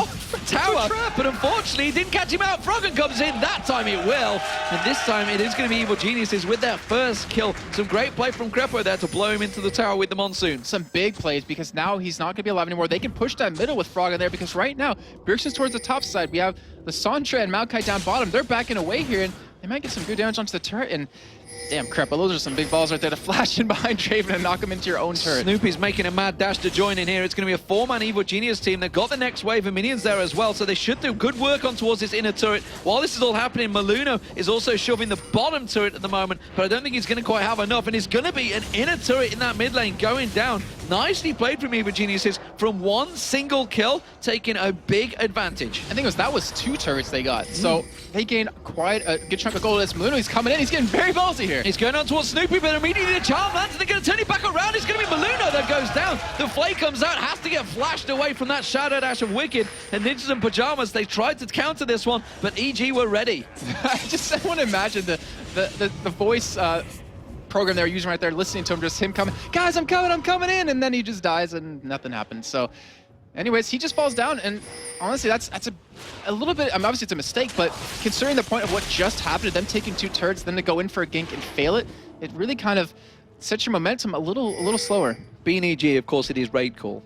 tower, but unfortunately he didn't catch him out. Froggen comes in. That time it will. And this time it is going to be Evil Geniuses with their first kill. Some great play from Crepo there to blow him into the tower with the Monsoon. Some big plays because now he's not going to be alive anymore. They can push that middle with Froggen there because right now, Bjergsen's towards the top side. We have the Santra and Maokai down bottom. They're backing away here, and they might get some good damage onto the turret. And damn, Crepo, those are some big balls right there to flash in behind Draven and knock him into your own turret. Snoopy's making a mad dash to join in here. It's going to be a 4-man Evil Genius team. They've got the next wave of minions there as well, so they should do good work on towards this inner turret. While this is all happening, Maluno is also shoving the bottom turret at the moment, but I don't think he's going to quite have enough, and it's going to be an inner turret in that mid lane going down. Nicely played from Evil Geniuses from one single kill, taking a big advantage. I think that was 2 turrets they got, so they gained quite a good chunk of gold as Maluno. He's coming in, he's getting very ballsy here. He's going on towards Snoopy, but immediately the charm lands, and they're going to turn it back around. It's going to be Maluno that goes down. The Flay comes out, has to get flashed away from that Shadow Dash of Wicked, and Ninjas in Pajamas, they tried to counter this one, but EG were ready. I want to imagine the voice program they were using right there, listening to him, just him coming, guys, I'm coming in, and then he just dies and nothing happens. So anyways, he just falls down, and honestly, that's a little bit, I mean, obviously it's a mistake, but considering the point of what just happened, them taking 2 turrets, then to go in for a gank and fail it, it really kind of sets your momentum a little slower. Being EG, of course, it is raid call.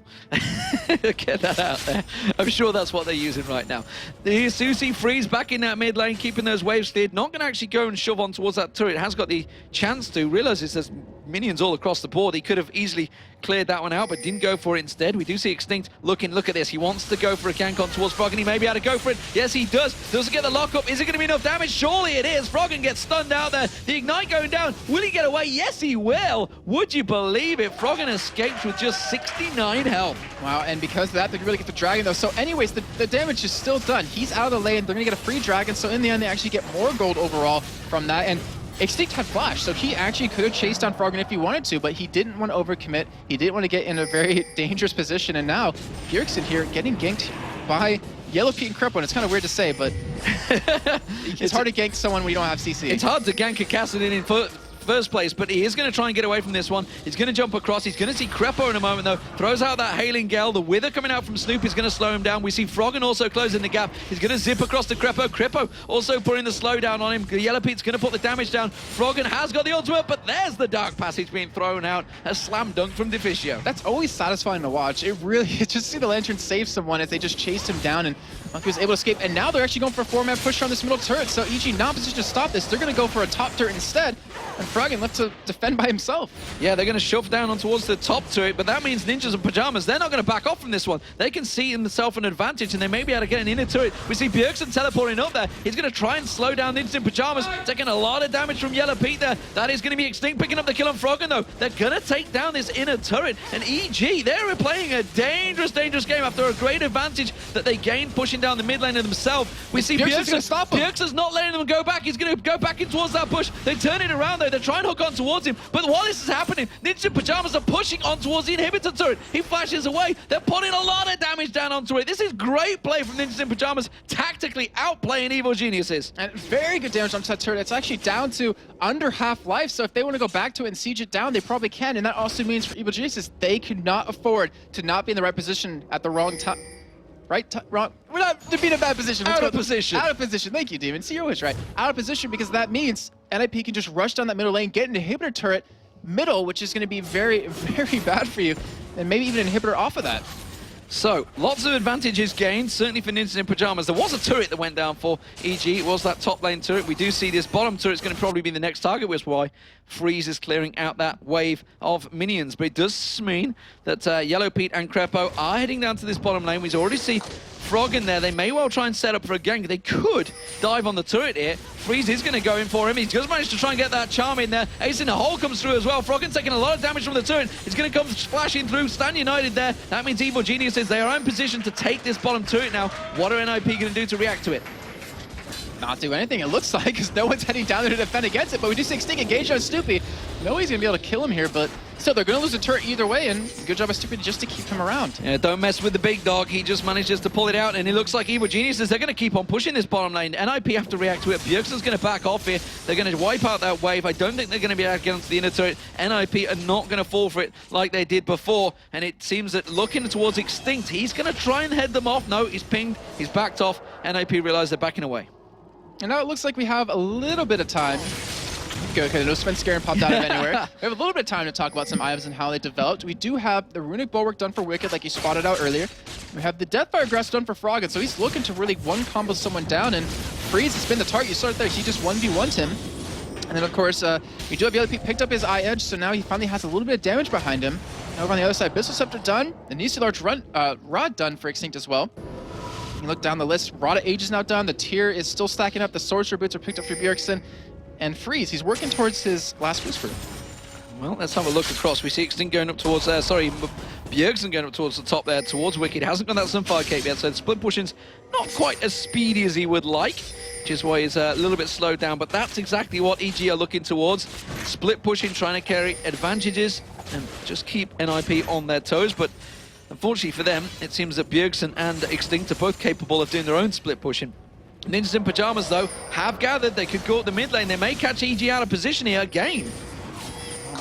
Get that out there. I'm sure that's what they're using right now. Here's Susie Freeze back in that mid lane, keeping those waves cleared. Not going to actually go and shove on towards that turret. Has got the chance to. Realizes there's minions all across the board. He could have easily cleared that one out, but didn't go for it instead. We do see Extinct looking. Look at this. He wants to go for a gank on towards Froggen. He may be able to go for it. Yes, he does. Doesn't get the lockup. Is it going to be enough damage? Surely it is. Froggen gets stunned out there. The Ignite going down. Will he get away? Yes, he will. Would you believe it? Froggen escapes with just 69 health. Wow, and because of that, they can really get the dragon though. So anyways, the damage is still done. He's out of the lane. They're going to get a free dragon. So in the end, they actually get more gold overall from that. And Extinct had flash, so he actually could have chased down Froggen if he wanted to, but he didn't want to overcommit. He didn't want to get in a very dangerous position. And now Bjergsen here getting ganked by Yellow Pete and Crepo, and it's kind of weird to say, but it's hard to gank someone when you don't have CC. It's hard to gank a Kassadin in first place, but he is going to try and get away from this one. He's going to jump across. He's going to see Crepo in a moment, though. Throws out that Hailing Gale. The Wither coming out from Snoop is going to slow him down. We see Froggen also closing the gap. He's going to zip across to Crepo. Crepo also putting the slowdown on him. Yellow Pete's going to put the damage down. Froggen has got the ultimate, but there's the Dark Passage being thrown out. A slam dunk from Deficio. That's always satisfying to watch. It really, just see the Lantern save someone as they just chased him down, and Monkey was able to escape. And now they're actually going for a 4-man push on this middle turret. So EG not in position to stop this. They're going to go for a top turret instead. And Froggen left to defend by himself. Yeah, they're going to shove down on towards the top turret, but that means Ninjas in Pajamas, they're not going to back off from this one. They can see themselves an advantage, and they may be able to get an inner turret. We see Bjergsen teleporting up there. He's going to try and slow down Ninjas in Pajamas, taking a lot of damage from Yellow Pete there. That is going to be Extinct picking up the kill on Froggen, though. They're going to take down this inner turret, and EG, they're playing a dangerous game after a great advantage that they gained pushing down the mid lane of themselves. We see Bjergsen's not letting them go back. He's going to go back in towards that push. They turn it around, though. They're trying to hook on towards him, but while this is happening, Ninja in Pajamas are pushing on towards the inhibitor turret. He flashes away. They're putting a lot of damage down onto it. This is great play from Ninjas in Pajamas, tactically outplaying Evil Geniuses. And very good damage onto that turret. It's actually down to under half life, so if they want to go back to it and siege it down, they probably can, and that also means for Evil Geniuses, they could not afford to not be in the right position at the wrong time. Wrong. We're not to be in a bad position. Out of position. Out of position. Thank you, Demon. See your wish, right? Out of position, because that means NiP can just rush down that middle lane, get an inhibitor turret middle, which is going to be very, very bad for you, and maybe even an inhibitor off of that. So, lots of advantages gained, certainly for Ninjas in Pajamas. There was a turret that went down for EG. It was that top lane turret. We do see this bottom turret is going to probably be the next target, which is why Freeze is clearing out that wave of minions. But it does mean that Yellow Pete and Crepo are heading down to this bottom lane. We already see Froggen there. They may well try and set up for a gank. They could dive on the turret here. Freeze is going to go in for him. He's just managed to try and get that charm in there. Ace in the hole comes through as well. Froggen's taking a lot of damage from the turret. He's going to come splashing through. Stand United there. That means Evil Geniuses, they are in position to take this bottom turret now. What are NiP going to do to react to it? Not do anything, it looks like, because no one's heading down there to defend against it. But we do see Extinct engage on Snoopy. No, he's going to be able to kill him here, but Still, they're going to lose the turret either way, and good job by Stupid just to keep him around. Yeah, don't mess with the big dog. He just manages to pull it out, and it looks like Evil Geniuses, they're going to keep on pushing this bottom lane. NiP have to react to it. Bjergsen's going to back off here. They're going to wipe out that wave. I don't think they're going to be able to get onto the inner turret. NiP are not going to fall for it like they did before, and it seems that looking towards Extinct, he's going to try and head them off. No, he's pinged. He's backed off. NiP realize they're backing away. And now it looks like we have a little bit of time. Good, okay, no Sven scaring popped out of anywhere. We have a little bit of time to talk about some items and how they developed. We do have the Runic Bulwark done for Wicked, like you spotted out earlier. We have the Deathfire Grass done for Froggen, so he's looking to really one-combo someone down, and Freeze has been the target. You saw it there, he just 1v1'd him. And then, of course, we do have YellowPete picked up his Eye Edge, so now he finally has a little bit of damage behind him. And over on the other side, Abyssal Scepter done, the Nisi Large Rod done for Extinct as well. You look down the list, Rod of Age is now done, the tier is still stacking up, the Sorcerer Boots are picked up for Bjergsen, and Freeze, he's working towards his last Whisper. Well, let's have a look across. We see Extinct going up towards, Bjergsen going up towards the top there, towards Wicked. Hasn't got that Sunfire Cape yet, so the split pushing's not quite as speedy as he would like, which is why he's a little bit slowed down, but that's exactly what EG are looking towards. Split pushing, trying to carry advantages, and just keep NiP on their toes, but unfortunately for them, it seems that Bjergsen and Extinct are both capable of doing their own split pushing. Ninjas in Pajamas, though, have gathered. They could go up the mid lane. They may catch EG out of position here again.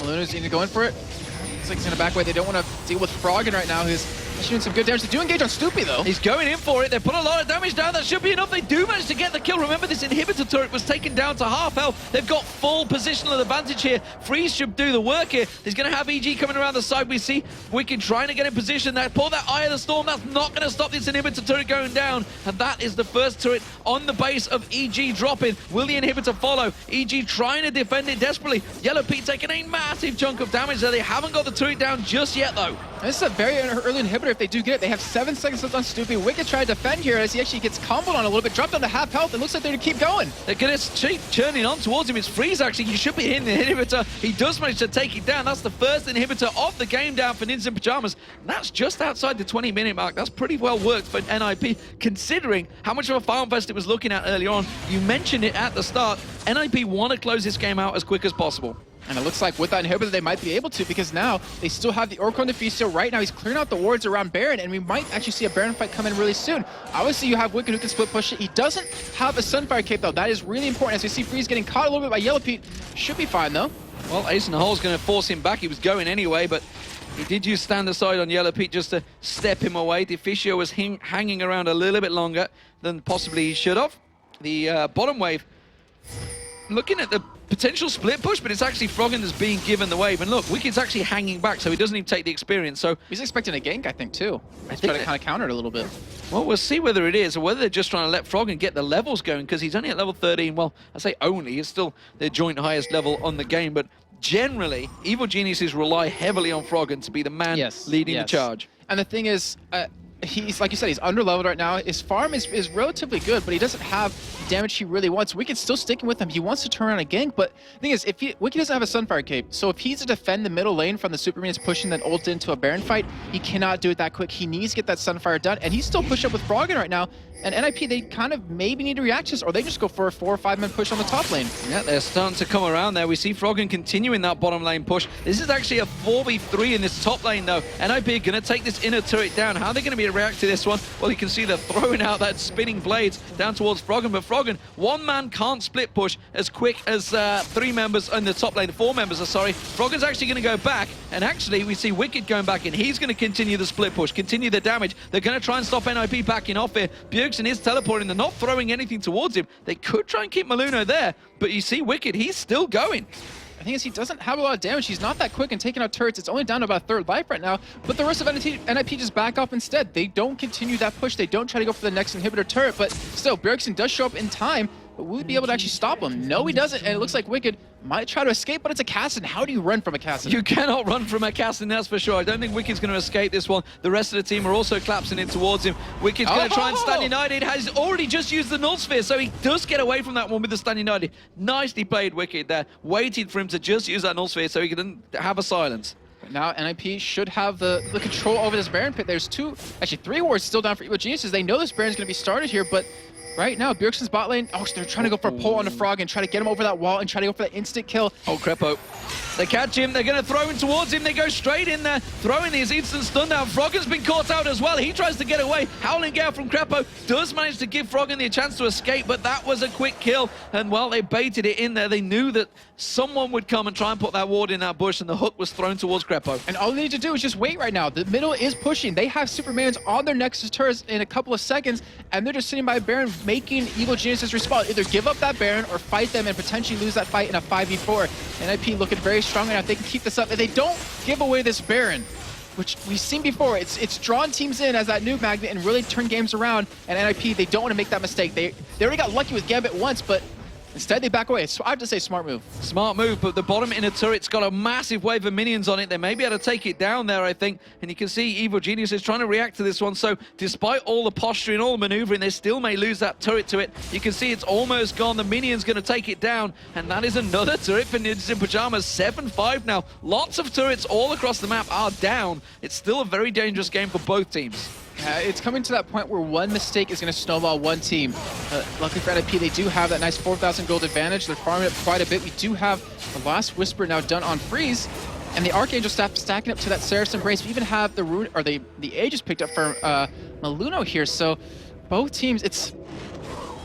Luna's either going for it. Looks like he's going to back away. They don't want to deal with Froggen right now, who's doing some good damage. They do engage on Stoopy, though. He's going in for it. They put a lot of damage down. That should be enough. They do manage to get the kill. Remember, this inhibitor turret was taken down to half health. They've got full positional advantage here. Freeze should do the work here. He's going to have EG coming around the side. We see Wicked trying to get in position. They pull that Eye of the Storm. That's not going to stop this inhibitor turret going down. And that is the first turret on the base of EG dropping. Will the inhibitor follow? EG trying to defend it desperately. YellowPete taking a massive chunk of damage there. They haven't got the turret down just yet, though. This is a very early inhibitor if they do get it. They have 7 seconds left on Stoopy. Wicked trying to defend here as he actually gets comboed on a little bit, dropped down to half health. It looks like they're going to keep going. They're going to keep churning on towards him. It's Freeze, actually. You should be hitting the inhibitor. He does manage to take it down. That's the first inhibitor of the game down for Ninjas in Pajamas. And that's just outside the 20-minute mark. That's pretty well worked for NiP, considering how much of a farm fest it was looking at earlier on. You mentioned it at the start. NiP want to close this game out as quick as possible. And it looks like with that inhibitor, they might be able to, because now they still have the Orco and Deficio. Right now, he's clearing out the wards around Baron, and we might actually see a Baron fight come in really soon. Obviously, you have Wicked who can split push it. He doesn't have a Sunfire Cape, though. That is really important. As we see Freeze getting caught a little bit by YellowPete. Should be fine, though. Well, Ace in the Hole is going to force him back. He was going anyway, but he did use stand aside on YellowPete just to step him away. Deficio was hanging around a little bit longer than possibly he should have. The bottom wave, looking at the potential split push, but it's actually Froggen that's being given the wave. And look, Wicked's actually hanging back, so he doesn't even take the experience. So he's expecting a gank, I think, too. He's trying to kind of counter it a little bit. Well, we'll see whether it is, or whether they're just trying to let Froggen get the levels going, because he's only at level 13. Well, I say only, he's still their joint highest level on the game, but generally, Evil Geniuses rely heavily on Froggen to be the man leading the charge. And the thing is, he's, like you said, he's underleveled right now. His farm is relatively good, but he doesn't have the damage he really wants. Wicked's still sticking with him. He wants to turn around a gank, but the thing is, Wicked doesn't have a Sunfire Cape, so if he's to defend the middle lane from the Super Minions pushing that ult into a Baron fight, he cannot do it that quick. He needs to get that Sunfire done, and he's still pushed up with Froggen right now. And NiP, they kind of maybe need to react to this, or they just go for a 4 or 5 man push on the top lane. Yeah, they're starting to come around there. We see Froggen continuing that bottom lane push. This is actually a 4v3 in this top lane, though. NiP are going to take this inner turret down. How are they going to be able to react to this one? Well, you can see they're throwing out that spinning blades down towards Froggen, but Froggen, one man can't split push as quick as 3 members in the top lane, 4 members, sorry. Froggen's actually going to go back, and actually we see Wicked going back in. He's going to continue the split push, continue the damage. They're going to try and stop NiP backing off here. Bjergsen is teleporting. They're not throwing anything towards him. They could try and keep Maluno there, but you see Wicked, he's still going. The thing is, he doesn't have a lot of damage. He's not that quick in taking out turrets. It's only down to about 1/3 life right now, but the rest of NiP just back off instead. They don't continue that push. They don't try to go for the next inhibitor turret, but still, Bjergsen does show up in time. But will he be able to actually stop him? No, he doesn't, and it looks like Wicked might try to escape, but it's a Cassin. How do you run from a Cassin? You cannot run from a Cassin, that's for sure. I don't think Wicked's going to escape this one. The rest of the team are also collapsing in towards him. Wicked's going to try and stand united. Has already just used the Null Sphere, so he does get away from that one with the stand united. Nicely played, Wicked there. Waited for him to just use that Null Sphere so he can have a silence. Now NiP should have the control over this Baron pit. There's 3 wards still down for Evil Geniuses. They know this Baron's going to be started here, but right now, Bjergsen's bot lane, they're trying to go for a pull on the Frog and try to get him over that wall and try to go for that instant kill. Oh, Crepo. They catch him, they're going to throw him towards him, they go straight in there, throwing these instant stun down. Froggen's been caught out as well, he tries to get away. Howling Gale from Crepo does manage to give Froggen the chance to escape, but that was a quick kill, and well, they baited it in there. They knew that someone would come and try and put that ward in that bush, and the hook was thrown towards Crepo. And all they need to do is just wait right now. The middle is pushing. They have Supermans on their Nexus turrets in a couple of seconds, and they're just sitting by Baron making Evil Geniuses respawn. Either give up that Baron or fight them and potentially lose that fight in a 5v4. NiP looking very strong right now. If they can keep this up, if they don't give away this Baron, which we've seen before, it's drawn teams in as that noob magnet and really turn games around. And NiP, they don't want to make that mistake. They already got lucky with Gambit once, but instead, they back away. So I have to say, smart move. Smart move, but the bottom inner turret's got a massive wave of minions on it. They may be able to take it down there, I think. And you can see Evil Genius is trying to react to this one. So despite all the posturing, all the maneuvering, they still may lose that turret to it. You can see it's almost gone. The minion's going to take it down. And that is another turret for Ninjas in Pajamas. 7-5 now. Lots of turrets all across the map are down. It's still a very dangerous game for both teams. It's coming to that point where one mistake is going to snowball one team. Luckily for NiP, they do have that nice 4,000 gold advantage. They're farming up quite a bit. We do have the last Whisper now done on Freeze, and the Archangel staff stacking up to that Saracen Brace. We even have the rune, or the Aegis picked up for Maluno here. So both teams,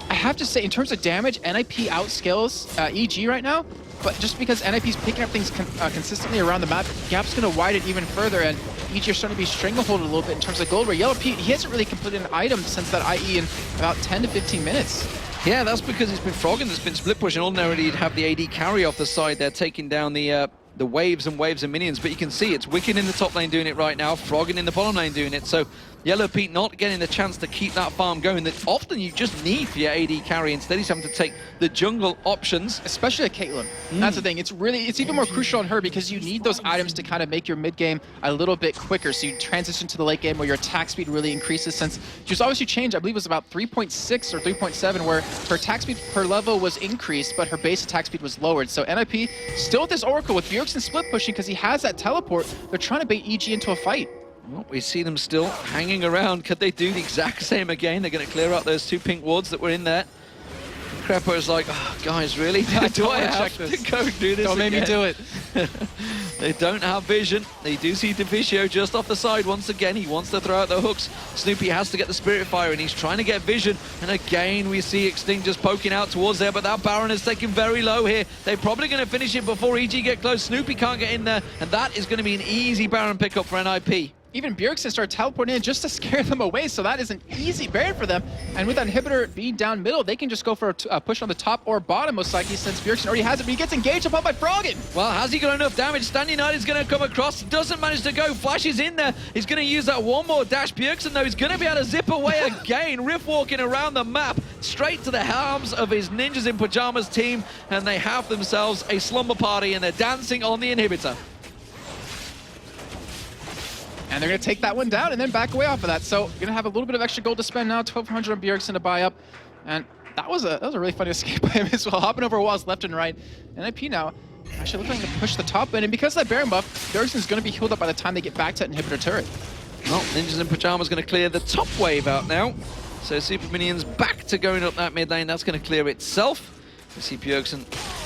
I have to say, in terms of damage, NiP outscales EG right now. But just because NiP's picking up things consistently around the map, gap's going to widen even further, and EG are starting to be stranglehold a little bit in terms of gold, where Yellow Pete, he hasn't really completed an item since that IE in about 10 to 15 minutes. Yeah, that's because it's been Froggen that's been split pushing. Ordinarily, you'd have the AD carry off the side there, taking down the waves and waves of minions, but you can see it's Wicked in the top lane doing it right now, Froggen in the bottom lane doing it, so Yellow Pete not getting the chance to keep that farm going that often you just need for your AD carry. Instead, he's having to take the jungle options. Especially a Caitlyn. That's the thing. It's even more crucial on her because you need those items to kind of make your mid game a little bit quicker. So you transition to the late game where your attack speed really increases, since she's obviously changed. I believe it was about 3.6 or 3.7 where her attack speed per level was increased, but her base attack speed was lowered. So NiP still with this Oracle with Bjergsen split pushing because he has that teleport. They're trying to bait EG into a fight. Well, we see them still hanging around. Could they do the exact same again? They're going to clear out those 2 pink wards that were in there. Crepo's like, oh, guys, really? Do I have to go do this? Don't make me do it. They don't have vision. They do see Deficio just off the side once again. He wants to throw out the hooks. Snoopy has to get the Spirit Fire, and he's trying to get vision. And again, we see Extinct just poking out towards there, but that Baron is taken very low here. They're probably going to finish it before EG get close. Snoopy can't get in there, and that is going to be an easy Baron pickup for NiP. Even Bjergsen started teleporting in just to scare them away, so that is an easy Baron for them. And with that inhibitor being down middle, they can just go for a push on the top or bottom, most likely, since Bjergsen already has it, but he gets engaged upon by Froggen. Well, has he got enough damage? Stan United is going to come across, doesn't manage to go, flashes in there. He's going to use that one more dash. Bjergsen, though, he's going to be able to zip away again, riff walking around the map, straight to the arms of his Ninjas in Pajamas team, and they have themselves a slumber party, and they're dancing on the inhibitor. And they're going to take that one down and then back away off of that. So going to have a little bit of extra gold to spend now, 1,200 on Bjergsen to buy up. And that was a really funny escape by him as well, hopping over walls left and right. NiP now actually looking to push the top end. And because of that Baron buff, Bjergsen's going to be healed up by the time they get back to that inhibitor turret. Well, Ninjas in Pajamas going to clear the top wave out now. So Super Minions back to going up that mid lane. That's going to clear itself. We see Bjergsen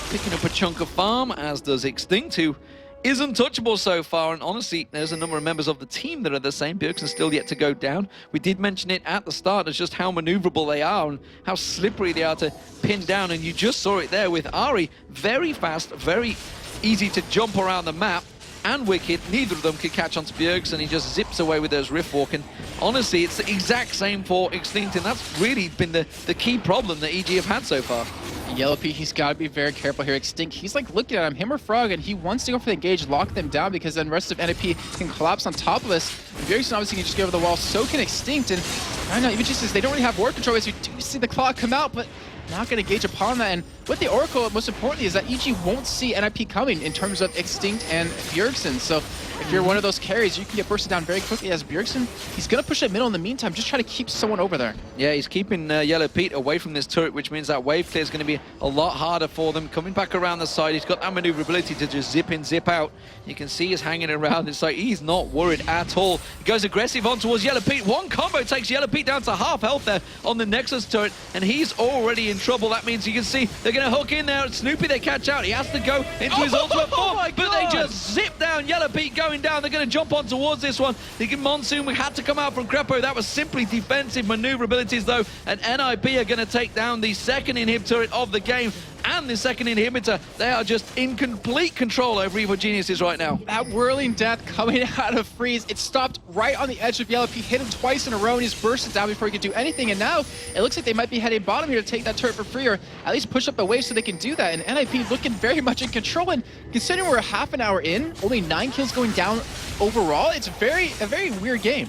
picking up a chunk of farm, as does Extinct, who is untouchable so far, and honestly, there's a number of members of the team that are the same. Bjergsen's still yet to go down. We did mention it at the start as just how maneuverable they are and how slippery they are to pin down, and you just saw it there with Ari. Very fast, very easy to jump around the map, and Wicked, neither of them could catch onto Bjergsen. He just zips away with those riff walking. Honestly, it's the exact same for Extinct, and that's really been the key problem that EG have had so far. Yellow Pete, he's got to be very careful here. Extinct, he's like looking at him or Frog, and he wants to go for the engage, lock them down, because then the rest of NiP can collapse on top of us. Bjergsen obviously can just get over the wall, so can Extinct, and I don't know, even just as they don't really have ward control, as you do see the clock come out, but not going to gauge upon that. And with the Oracle, most importantly, is that EG won't see NiP coming in terms of Extinct and Bjergsen. So if if you're one of those carries, you can get bursted down very quickly as Bjergsen. He's going to push it middle in the meantime, just try to keep someone over there. Yeah, he's keeping Yellow Pete away from this turret, which means that wave clear is going to be a lot harder for them. Coming back around the side, he's got that maneuverability to just zip in, zip out. You can see he's hanging around. It's like he's not worried at all. He goes aggressive on towards Yellow Pete. One combo takes Yellow Pete down to half health there on the Nexus turret, and he's already in trouble. That means you can see they're going to hook in there. Snoopy, they catch out. He has to go into his ultimate form, but they just zip down. Yellow Pete going down. They're going to jump on towards this one. Monsoon, we had to come out from Crepo. That was simply defensive maneuverabilities, though, and NiP are going to take down the second inhib turret of the game and the second inhibitor. They are just in complete control over Evil Geniuses right now. That whirling death coming out of Freeze, it stopped right on the edge of Yellow Pete, hit him twice in a row, and he's bursted down before he could do anything. And now it looks like they might be heading bottom here to take that turret for free, or at least push up a wave so they can do that. And NiP looking very much in control. And considering we're a half an hour in, only 9 kills going down overall, it's a very weird game.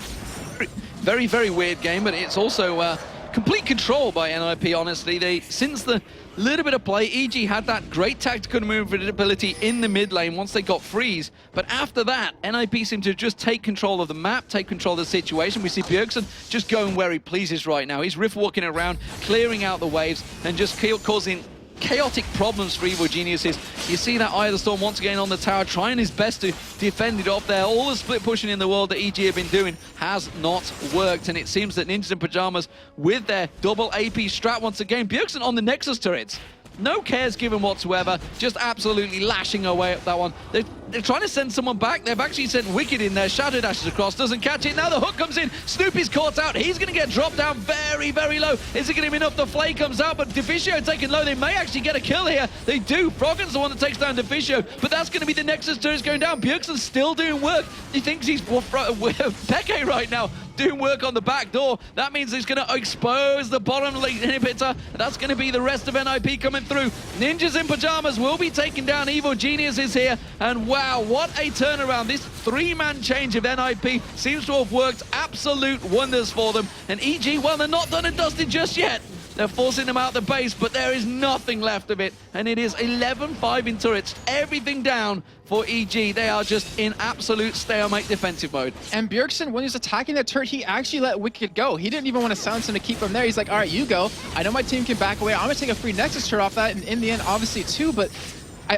Very, very weird game, but it's also complete control by NiP, honestly. Since the little bit of play, EG had that great tactical maneuverability in the mid lane once they got Freeze, but after that, NiP seemed to just take control of the map, take control of the situation. We see Bjergsen just going where he pleases right now. He's riff walking around, clearing out the waves, and just causing chaotic problems for Evil Geniuses. You see that Eye of the Storm once again on the tower, trying his best to defend it off there. All the split pushing in the world that EG have been doing has not worked, and it seems that Ninjas in Pajamas, with their double AP strat once again, Bjergsen on the Nexus turrets. No cares given whatsoever, just absolutely lashing away at that one. They're trying to send someone back. They've actually sent Wicked in there. Shadow dashes across, doesn't catch it. Now the hook comes in. Snoopy's caught out. He's going to get dropped down very, very low. Is it going to be enough? The Flay comes out, but Deficio taken low. They may actually get a kill here. They do. Froggen's the one that takes down Deficio, but that's going to be the Nexus turret going down. Bjergsen's still doing work. He thinks he's Peke right now, doing work on the back door. That means he's going to expose the bottom lane inhibitor. That's going to be the rest of NiP coming through. Ninjas in Pajamas will be taking down Evil Geniuses here, and wow, what a turnaround. This 3-man change of NiP seems to have worked absolute wonders for them. And EG, well, they're not done and dusted just yet. They're forcing them out the base, but there is nothing left of it. And it is 11-5 in turrets. Everything down for EG. They are just in absolute stalemate defensive mode. And Bjergsen, when he was attacking that turret, he actually let Wicked go. He didn't even want to silence him to keep him there. He's like, all right, you go. I know my team can back away. I'm going to take a free Nexus turret off that. And in the end, obviously, too, but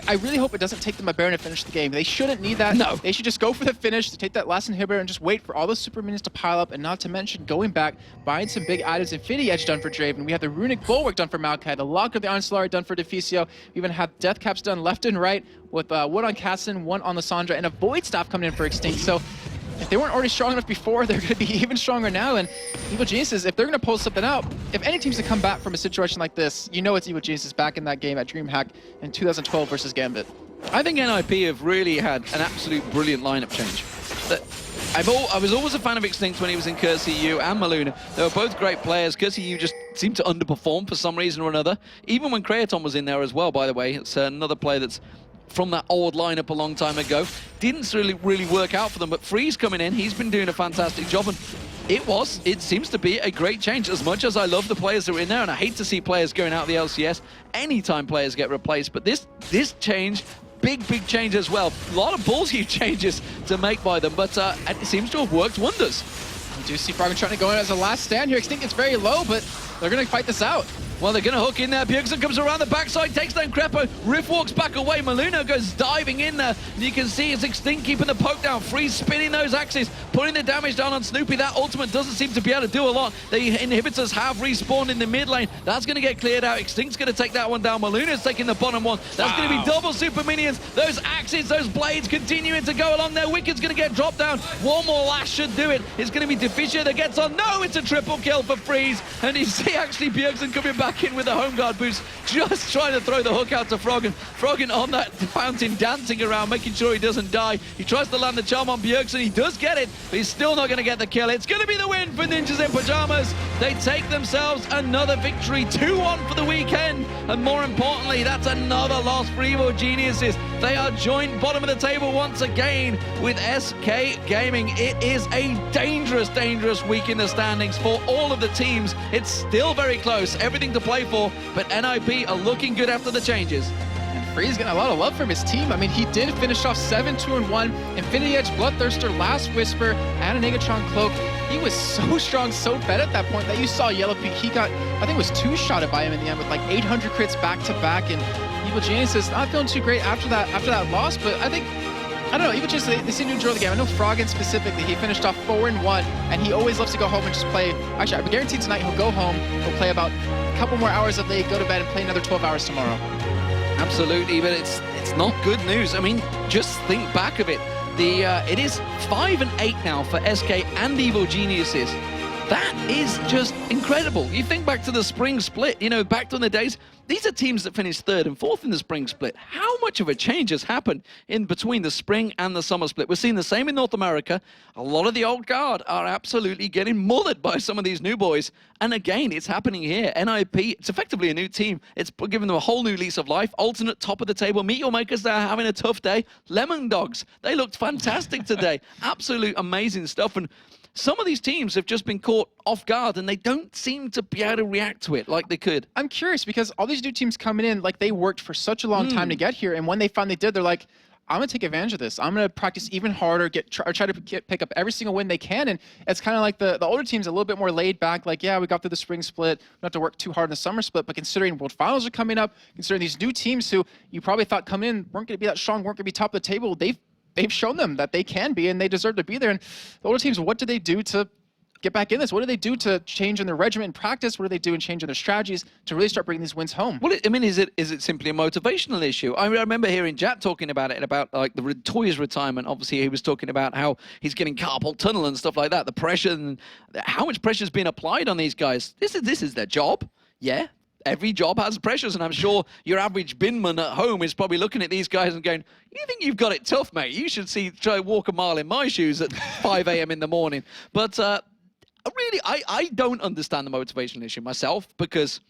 I really hope it doesn't take them a Baron to finish the game. They shouldn't need that. No. They should just go for the finish, to take that last inhibitor and just wait for all those super minions to pile up, and not to mention going back, buying some big items. Infinity Edge done for Draven. We have the Runic Bulwark done for Maokai, the Lock of the Iron Solari done for Deficio. We even have Death Caps done left and right with one on Cassin, one on Lissandra, and a Void Staff coming in for Extinct. So if they weren't already strong enough before, they're going to be even stronger now. And Evil Geniuses, if they're going to pull something out, if any team's to come back from a situation like this, you know it's Evil Geniuses back in that game at DreamHack in 2012 versus Gambit. I think NiP have really had an absolute brilliant lineup change. I was always a fan of Extinct when he was in CurseU and Maluna. They were both great players. CurseU just seemed to underperform for some reason or another. Even when Kraton was in there as well, by the way. It's another player that's from that old lineup a long time ago. Didn't really work out for them, but Freeze coming in, he's been doing a fantastic job, and it seems to be a great change. As much as I love the players that are in there, and I hate to see players going out of the LCS anytime players get replaced, but this change, big change as well. A lot of ballsy changes to make by them, but it seems to have worked wonders. You do see Froggen trying to go in as a last stand here. Extinct is very low, but they're going to fight this out. Well, they're going to hook in there. Bjergsen comes around the backside, takes down Crepo. Riff walks back away. Maluna goes diving in there. And you can see it's Extinct keeping the poke down. Freeze spinning those axes, putting the damage down on Snoopy. That ultimate doesn't seem to be able to do a lot. The inhibitors have respawned in the mid lane. That's going to get cleared out. Extinct's going to take that one down. Maluna's taking the bottom one. That's going to be double super minions. Those axes, those blades continuing to go along there. Wicked's going to get dropped down. One more lash should do it. It's going to be Deficio that gets on. No, it's a triple kill for Freeze. And you see actually Bjergsen coming back in with the home guard boost, just trying to throw the hook out to Froggen. Froggen on that fountain dancing around, making sure he doesn't die. He tries to land the charm on Bjergsen. He does get it, but he's still not going to get the kill. It's going to be the win for Ninjas in Pajamas. They take themselves another victory, 2-1 for the weekend. And more importantly, that's another loss for Evil Geniuses. They are joined bottom of the table once again with SK Gaming. It is a dangerous week in the standings for all of the teams. It's still very close, everything to play for, but NiP are looking good after the changes. Free's getting a lot of love from his team. I mean, he did finish off 7-2-1. Infinity Edge, Bloodthirster, Last Whisper, and a Negatron Cloak. He was so strong, so fed at that point that you saw Yellow Peak. He got, I think it was 2-shotted by him in the end with like 800 crits back to back. And Evil Geniuses not feeling too great after that loss, but I don't know, Evil Geniuses, they seem to enjoy the game. I know Froggen specifically, he finished off 4-1, and he always loves to go home and just play. Actually, I guarantee tonight he'll go home, he'll play about a couple more hours of league, go to bed, and play another 12 hours tomorrow. Absolutely, but it's not good news. I mean, just think back of it. It is 5-8 now for SK and Evil Geniuses. That is just incredible. You think back to the spring split, you know, back to the days, these are teams that finished 3rd and 4th in the spring split. How much of a change has happened in between the spring and the summer split? We're seeing the same in North America. A lot of the old guard are absolutely getting mullered by some of these new boys. And again, it's happening here. NiP, it's effectively a new team. It's giving them a whole new lease of life. Alternate top of the table. Meteor Makers, they're having a tough day. Lemon Dogs, they looked fantastic today. Absolute amazing stuff. And some of these teams have just been caught off guard and they don't seem to be able to react to it like they could. I'm curious because all these new teams coming in, like they worked for such a long time to get here. And when they finally did, they're like, I'm going to take advantage of this. I'm going to practice even harder, try to pick up every single win they can. And it's kind of like the older teams a little bit more laid back. Like, yeah, we got through the spring split. We don't have to work too hard in the summer split. But considering World Finals are coming up, considering these new teams who you probably thought coming in weren't going to be that strong, weren't going to be top of the table, they've shown them that they can be and they deserve to be there. And the older teams, what do they do to get back in this? What do they do to change in their regimen and practice? What do they do and change in their strategies to really start bringing these wins home? Well, I mean, is it simply a motivational issue? I remember hearing Jack talking about it, about like the Toy's retirement. Obviously, he was talking about how he's getting carpal tunnel and stuff like that. The pressure and how much pressure is being applied on these guys. This is their job. Yeah. Every job has pressures, and I'm sure your average binman at home is probably looking at these guys and going, you think you've got it tough, mate? You should try walk a mile in my shoes at 5 a.m. in the morning. But really, I don't understand the motivational issue myself, because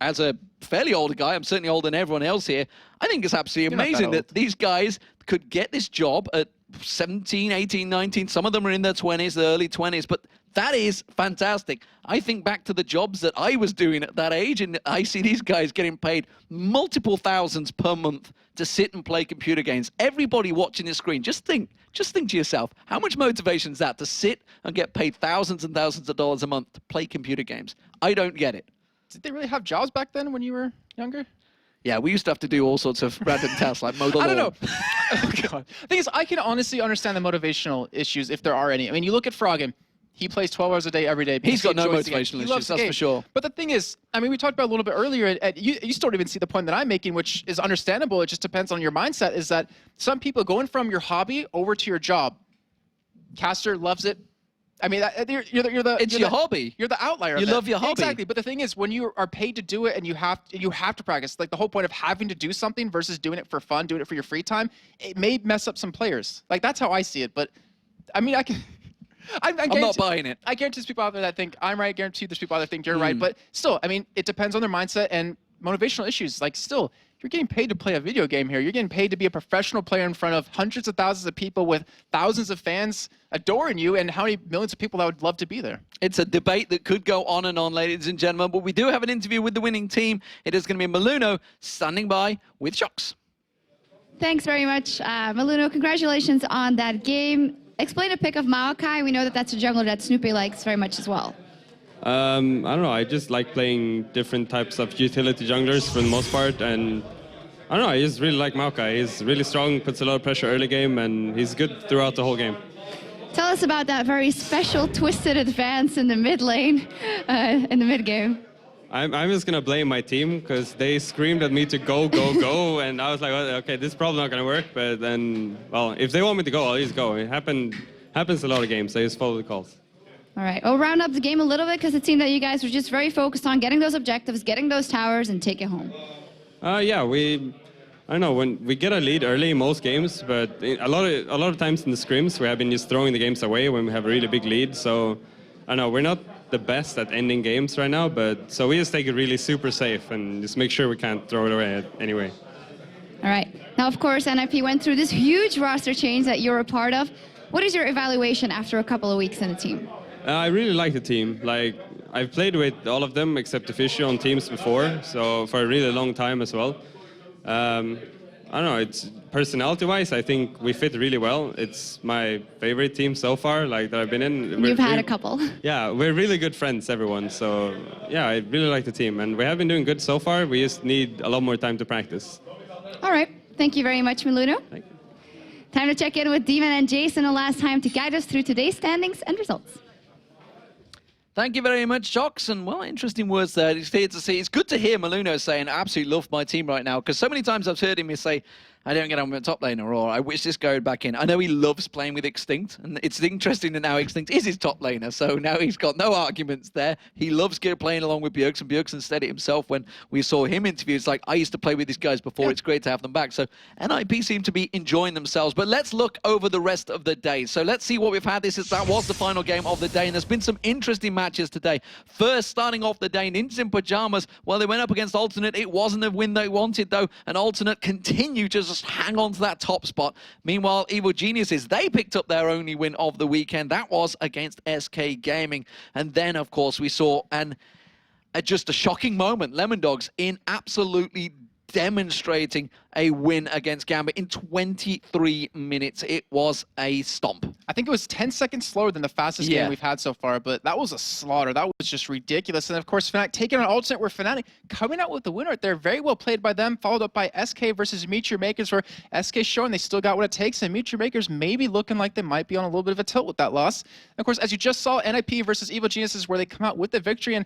as a fairly older guy, I'm certainly older than everyone else here, I think it's absolutely amazing that these guys could get this job at 17, 18, 19. Some of them are in their 20s, the early 20s, but that is fantastic. I think back to the jobs that I was doing at that age, and I see these guys getting paid multiple thousands per month to sit and play computer games. Everybody watching the screen, just think to yourself, how much motivation is that to sit and get paid thousands and thousands of dollars a month to play computer games? I don't get it. Did they really have jobs back then when you were younger? Yeah, we used to have to do all sorts of random tasks like mow the lawn. I don't know. Oh, God. The thing is, I can honestly understand the motivational issues if there are any. I mean, you look at Froggen. He plays 12 hours a day every day. He's got no motivational issues, that's for sure. But the thing is, I mean, we talked about a little bit earlier, you still don't even see the point that I'm making, which is understandable. It just depends on your mindset, is that some people going from your hobby over to your job. Caster loves it. I mean, it's your hobby. You're the outlier. You love your hobby. Exactly. But the thing is, when you are paid to do it and you have to practice, like the whole point of having to do something versus doing it for fun, doing it for your free time, it may mess up some players. Like, that's how I see it. But I mean, I'm not buying it. I guarantee there's people out there that think I'm right. I guarantee there's people out there that think you're right. But still, I mean, it depends on their mindset and motivational issues. Like, still, you're getting paid to play a video game here. You're getting paid to be a professional player in front of hundreds of thousands of people with thousands of fans adoring you, and how many millions of people that would love to be there. It's a debate that could go on and on, ladies and gentlemen, but we do have an interview with the winning team. It is going to be Maluno standing by with Shocks. Thanks very much, Maluno. Congratulations on that game. Explain a pick of Maokai. We know that that's a jungler that Snoopy likes very much as well. I don't know, I just like playing different types of utility junglers for the most part, and I don't know, I just really like Maokai. He's really strong, puts a lot of pressure early game, and he's good throughout the whole game. Tell us about that very special twisted advance in the mid lane, in the mid game. I'm just going to blame my team, because they screamed at me to go, go, go, and I was like, well, okay, this is probably not going to work, but then, well, if they want me to go, I'll just go. It happens a lot of games, so I just follow the calls. All right, we'll round up the game a little bit, because it seemed that you guys were just very focused on getting those objectives, getting those towers, and take it home. Yeah, I don't know, when we get a lead early in most games, but a lot of times in the scrims, we have been just throwing the games away when we have a really big lead, so I don't know, we're not the best at ending games right now, but so we just take it really super safe and just make sure we can't throw it away anyway. All right, now of course NiP went through this huge roster change that you're a part of. What is your evaluation after a couple of weeks in the team? I really like the team. Like, I've played with all of them except Official on teams before, so for a really long time as well. I don't know, it's personality-wise, I think we fit really well. It's my favorite team so far, like that I've been in. You've had a couple. Yeah, we're really good friends, everyone. So yeah, I really like the team, and we have been doing good so far. We just need a lot more time to practice. All right. Thank you very much, Miluno. Thank you. Time to check in with Demon and Jason a last time to guide us through today's standings and results. Thank you very much, Jox. And, well, interesting words there. It's fair to see. It's good to hear Miluno saying, I absolutely love my team right now, because so many times I've heard him say, I don't get on with top laner, or I wish this guy would back in. I know he loves playing with Extinct, and it's interesting that now Extinct is his top laner, so now he's got no arguments there. He loves playing along with Bjergsen. Bjergsen said it himself when we saw him interview. It's like, I used to play with these guys before. Yeah. It's great to have them back. So NiP seem to be enjoying themselves. But let's look over the rest of the day. So let's see what we've had. That was the final game of the day, and there's been some interesting matches today. First, starting off the day, Ninjas in Pajamas. Well, they went up against Alternate. It wasn't the win they wanted, though, and Alternate continued to just hang on to that top spot. Meanwhile, Evil Geniuses, they picked up their only win of the weekend. That was against SK Gaming. And then, of course, we saw just a shocking moment. Lemondogs in absolutely demonstrating a win against Gambit in 23 minutes. It was a stomp. I think it was 10 seconds slower than the fastest game we've had so far, but that was a slaughter. That was just ridiculous. And of course, Fnatic taking on Alternate, where Fnatic coming out with the winner right there. Very well played by them, followed up by SK versus Meet Your Makers, where SK showing they still got what it takes, and Meet Your Makers maybe looking like they might be on a little bit of a tilt with that loss. And of course, as you just saw, NiP versus Evil Geniuses, where they come out with the victory, and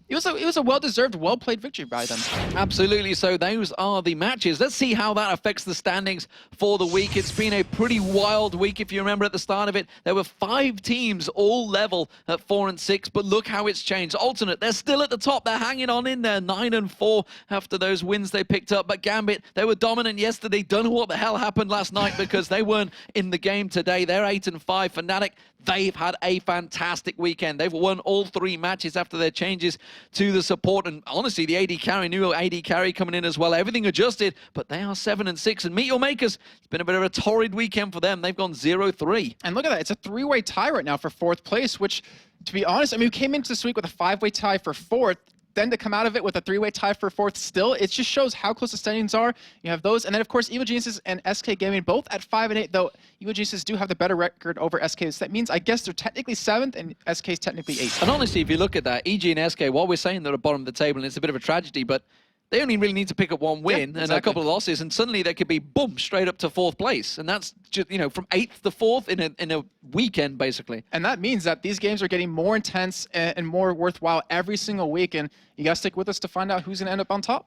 it was a well-deserved, well-played victory by them. Absolutely. So those are the matches. Let's see how that affects the standings for the week. It's been a pretty wild week. If you remember at the start of it, there were 5 teams all level at 4 and 6, but look how it's changed. Alternate, they're still at the top. They're hanging on in there, 9 and 4 after those wins they picked up. But Gambit, they were dominant yesterday. Don't know what the hell happened last night because they weren't in the game today. They're 8 and 5. Fnatic, they've had a fantastic weekend. They've won all 3 matches after their changes to the support, and honestly, the AD carry, new AD carry coming in as well. Everything adjusted, but they are 7 and 6. And Meet Your Makers, it's been a bit of a torrid weekend for them. They've gone 0-3. And look at that, it's a 3-way tie right now for 4th place, which, to be honest, I mean, we came into this week with a 5-way tie for 4th. Then to come out of it with a 3-way tie for 4th still, it just shows how close the standings are. You have those, and then of course Evil Geniuses and SK Gaming both at 5 and 8, though Evil Geniuses do have the better record over SK. So that means I guess they're technically 7th and SK is technically 8th. And honestly, if you look at that, EG and SK, while we're saying they're at the bottom of the table and it's a bit of a tragedy, but they only really need to pick up 1 win and a couple of losses, and suddenly they could be, boom, straight up to 4th place. And that's just, you know, from 8th to 4th in a weekend, basically. And that means that these games are getting more intense and more worthwhile every single week. And you got to stick with us to find out who's going to end up on top.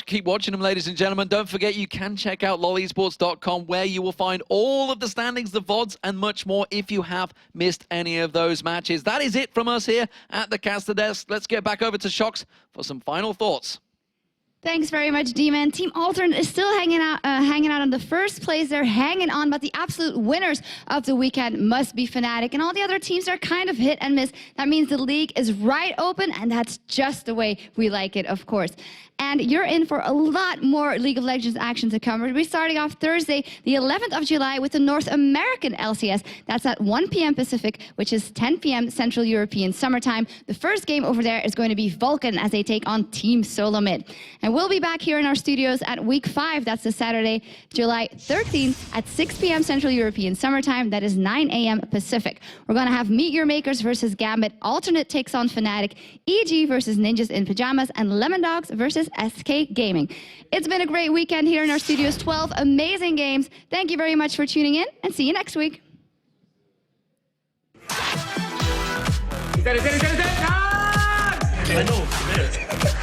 Keep watching them, ladies and gentlemen. Don't forget, you can check out lolesports.com, where you will find all of the standings, the VODs, and much more if you have missed any of those matches. That is it from us here at the caster desk. Let's get back over to Shox for some final thoughts. Thanks very much, Demon. Team Alternate is still hanging out on the first place. They're hanging on, but the absolute winners of the weekend must be Fnatic, and all the other teams are kind of hit and miss. That means the league is right open, and that's just the way we like it, of course. And you're in for a lot more League of Legends action to come. We're starting off Thursday, the 11th of July, with the North American LCS. That's at 1 p.m. Pacific, which is 10 p.m. Central European Summertime. The first game over there is going to be Vulcan as they take on Team Solomid. And we'll be back here in our studios at Week 5. That's the Saturday, July 13th at 6 p.m. Central European Summertime. That is 9 a.m. Pacific. We're going to have Meet Your Makers versus Gambit. Alternate takes on Fnatic. EG versus Ninjas in Pajamas. And Lemondogs versus SK Gaming. It's been a great weekend here in our studios. 12 amazing games. Thank you very much for tuning in, and see you next week. I know.